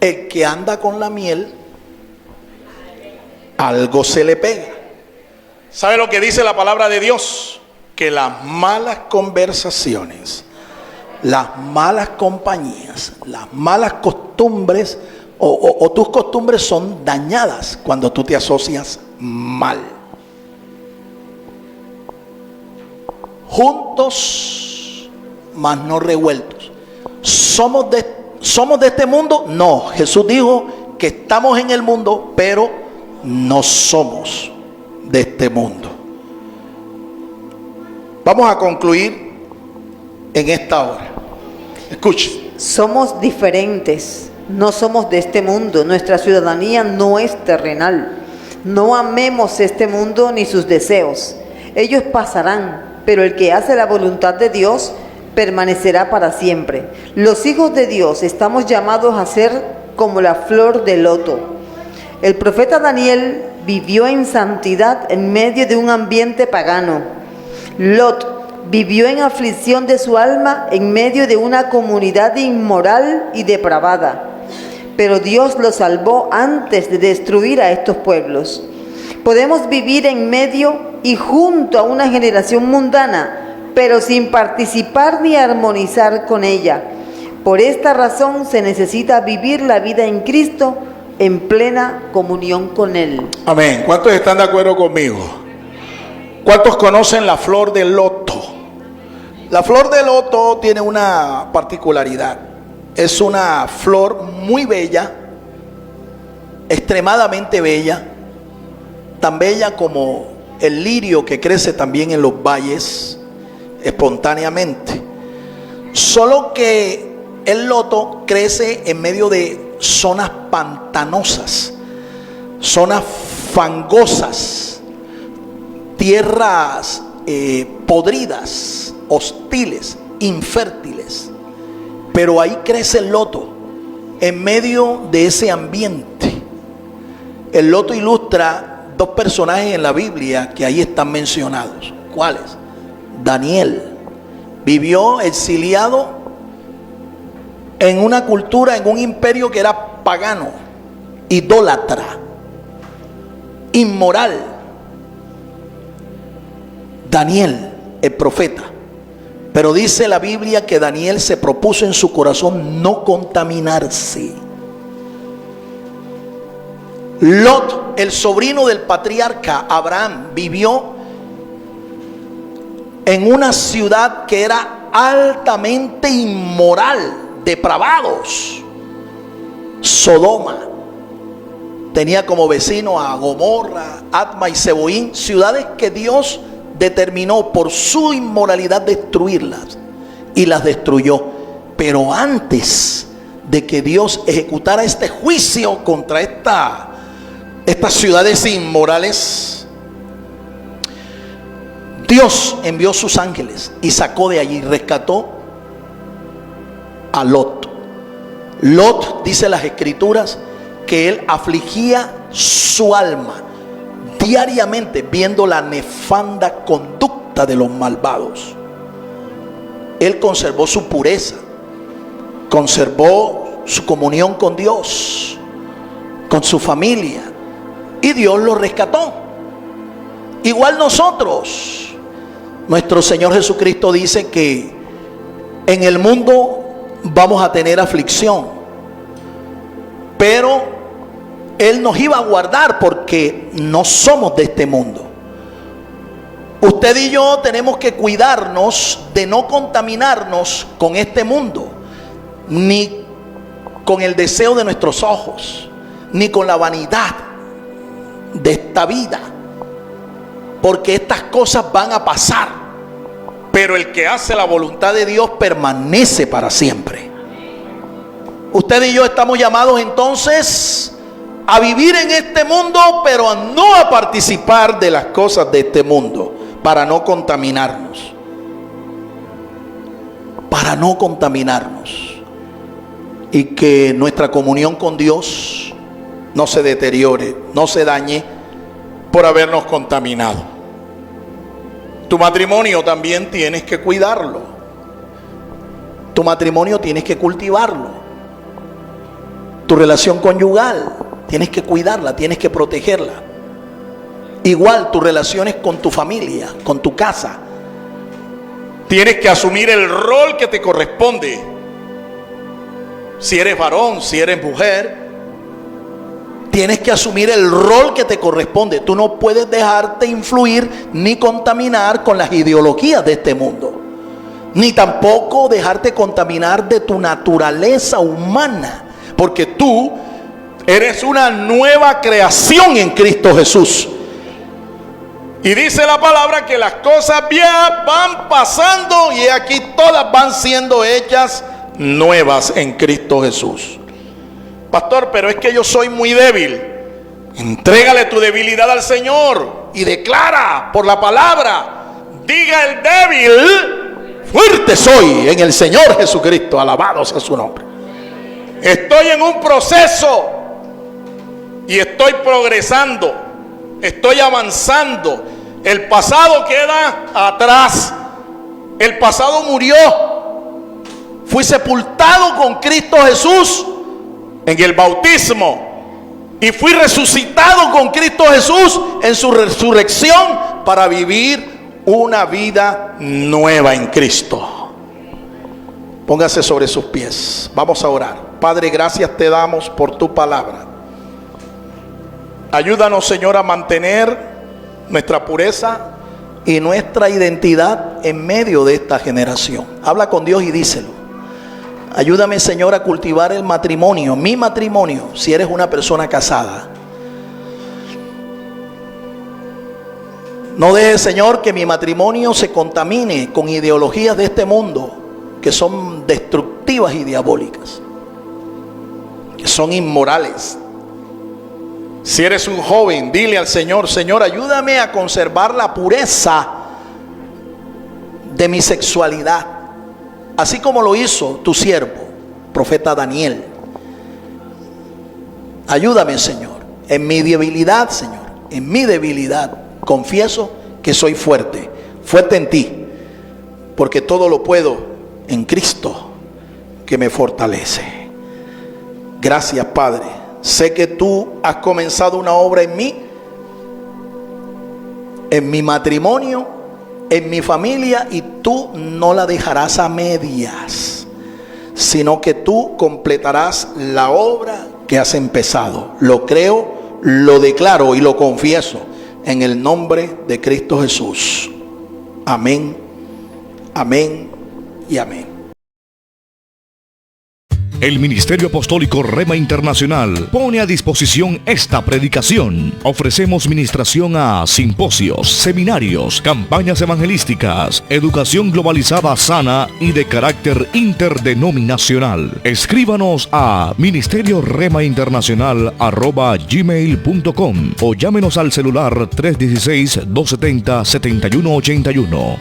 El que anda con la miel, algo se le pega. ¿Sabe lo que dice la palabra de Dios? Que las malas conversaciones, las malas compañías, las malas costumbres o tus costumbres son dañadas cuando tú te asocias mal. Juntos, mas no revueltos. ¿Somos de este mundo? No. Jesús dijo que estamos en el mundo, pero no somos de este mundo. Vamos a concluir en esta hora. Escuche. Somos diferentes, no somos de este mundo. Nuestra ciudadanía no es terrenal. No amemos este mundo ni sus deseos. Ellos pasarán, pero el que hace la voluntad de Dios permanecerá para siempre. Los hijos de Dios estamos llamados a ser como la flor de loto. El profeta Daniel vivió en santidad en medio de un ambiente pagano. Lot vivió en aflicción de su alma en medio de una comunidad inmoral y depravada. Pero Dios lo salvó antes de destruir a estos pueblos. Podemos vivir en medio y junto a una generación mundana, pero sin participar ni armonizar con ella. Por esta razón se necesita vivir la vida en Cristo en plena comunión con Él. Amén. ¿Cuántos están de acuerdo conmigo? ¿Cuántos conocen la flor de loto? La flor de loto tiene una particularidad. Es una flor muy bella, extremadamente bella, tan bella como el lirio que crece también en los valles espontáneamente. Solo que el loto crece en medio de zonas pantanosas, zonas fangosas, tierras podridas, hostiles, infértiles. Pero ahí crece el loto, en medio de ese ambiente. El loto ilustra dos personajes en la Biblia que ahí están mencionados. ¿Cuáles? Daniel vivió exiliado en una cultura, en un imperio que era pagano, idólatra, inmoral. Daniel, el profeta. Pero dice la Biblia que Daniel se propuso en su corazón no contaminarse. Lot, el sobrino del patriarca Abraham, vivió en una ciudad que era altamente inmoral, depravados. Sodoma. Tenía como vecino a Gomorra, Adma y Zeboín, ciudades que Dios determinó por su inmoralidad destruirlas, y las destruyó. Pero antes de que Dios ejecutara este juicio contra estas ciudades inmorales, Dios envió sus ángeles y sacó de allí, rescató a Lot. Lot, dice las escrituras, que él afligía su alma diariamente viendo la nefanda conducta de los malvados. Él conservó su pureza, conservó su comunión con Dios, con su familia, y Dios lo rescató. Igual nosotros, nuestro Señor Jesucristo dice que en el mundo vamos a tener aflicción, pero Él nos iba a guardar porque no somos de este mundo. Usted y yo tenemos que cuidarnos de no contaminarnos con este mundo, ni con el deseo de nuestros ojos, ni con la vanidad de esta vida, porque estas cosas van a pasar, pero el que hace la voluntad de Dios permanece para siempre. Usted y yo estamos llamados entonces a vivir en este mundo, pero no a participar de las cosas de este mundo, para no contaminarnos. Para no contaminarnos. Y que nuestra comunión con Dios no se deteriore, no se dañe por habernos contaminado. Tu matrimonio también tienes que cuidarlo. Tu matrimonio tienes que cultivarlo. Tu relación conyugal tienes que cuidarla, tienes que protegerla. Igual tus relaciones con tu familia, con tu casa. Tienes que asumir el rol que te corresponde. Si eres varón, si eres mujer, tienes que asumir el rol que te corresponde. Tú no puedes dejarte influir ni contaminar con las ideologías de este mundo, ni tampoco dejarte contaminar de tu naturaleza humana, porque tú eres una nueva creación en Cristo Jesús. Y dice la palabra que las cosas viejas van pasando y aquí todas van siendo hechas nuevas en Cristo Jesús. Pastor, pero es que yo soy muy débil. Entrégale tu debilidad al Señor y declara por la palabra: diga el débil, fuerte soy en el Señor Jesucristo, alabado sea su nombre. Estoy en un proceso y estoy progresando, estoy avanzando. El pasado queda atrás. El pasado murió. Fui sepultado con Cristo Jesús en el bautismo y fui resucitado con Cristo Jesús en su resurrección para vivir una vida nueva en Cristo. Póngase sobre sus pies. Vamos a orar. Padre, gracias te damos por tu palabra. Ayúdanos, Señor, a mantener nuestra pureza y nuestra identidad en medio de esta generación. Habla con Dios y díselo. Ayúdame, Señor, a cultivar el matrimonio, mi matrimonio, si eres una persona casada. No dejes, Señor, que mi matrimonio se contamine con ideologías de este mundo que son destructivas y diabólicas, que son inmorales. Si eres un joven, dile al Señor: Señor, ayúdame a conservar la pureza de mi sexualidad, así como lo hizo tu siervo, profeta Daniel. Ayúdame, Señor, en mi debilidad, Señor, en mi debilidad. Confieso que soy fuerte, fuerte en ti, porque todo lo puedo en Cristo que me fortalece. Gracias, Padre. Sé que tú has comenzado una obra en mí, en mi matrimonio, en mi familia, y tú no la dejarás a medias, sino que tú completarás la obra que has empezado. Lo creo, lo declaro y lo confieso en el nombre de Cristo Jesús. Amén, amén y amén. El Ministerio Apostólico Rema Internacional pone a disposición esta predicación. Ofrecemos ministración a simposios, seminarios, campañas evangelísticas, educación globalizada sana y de carácter interdenominacional. Escríbanos a ministerioremainternacional@gmail.com o llámenos al celular 316-270-7181.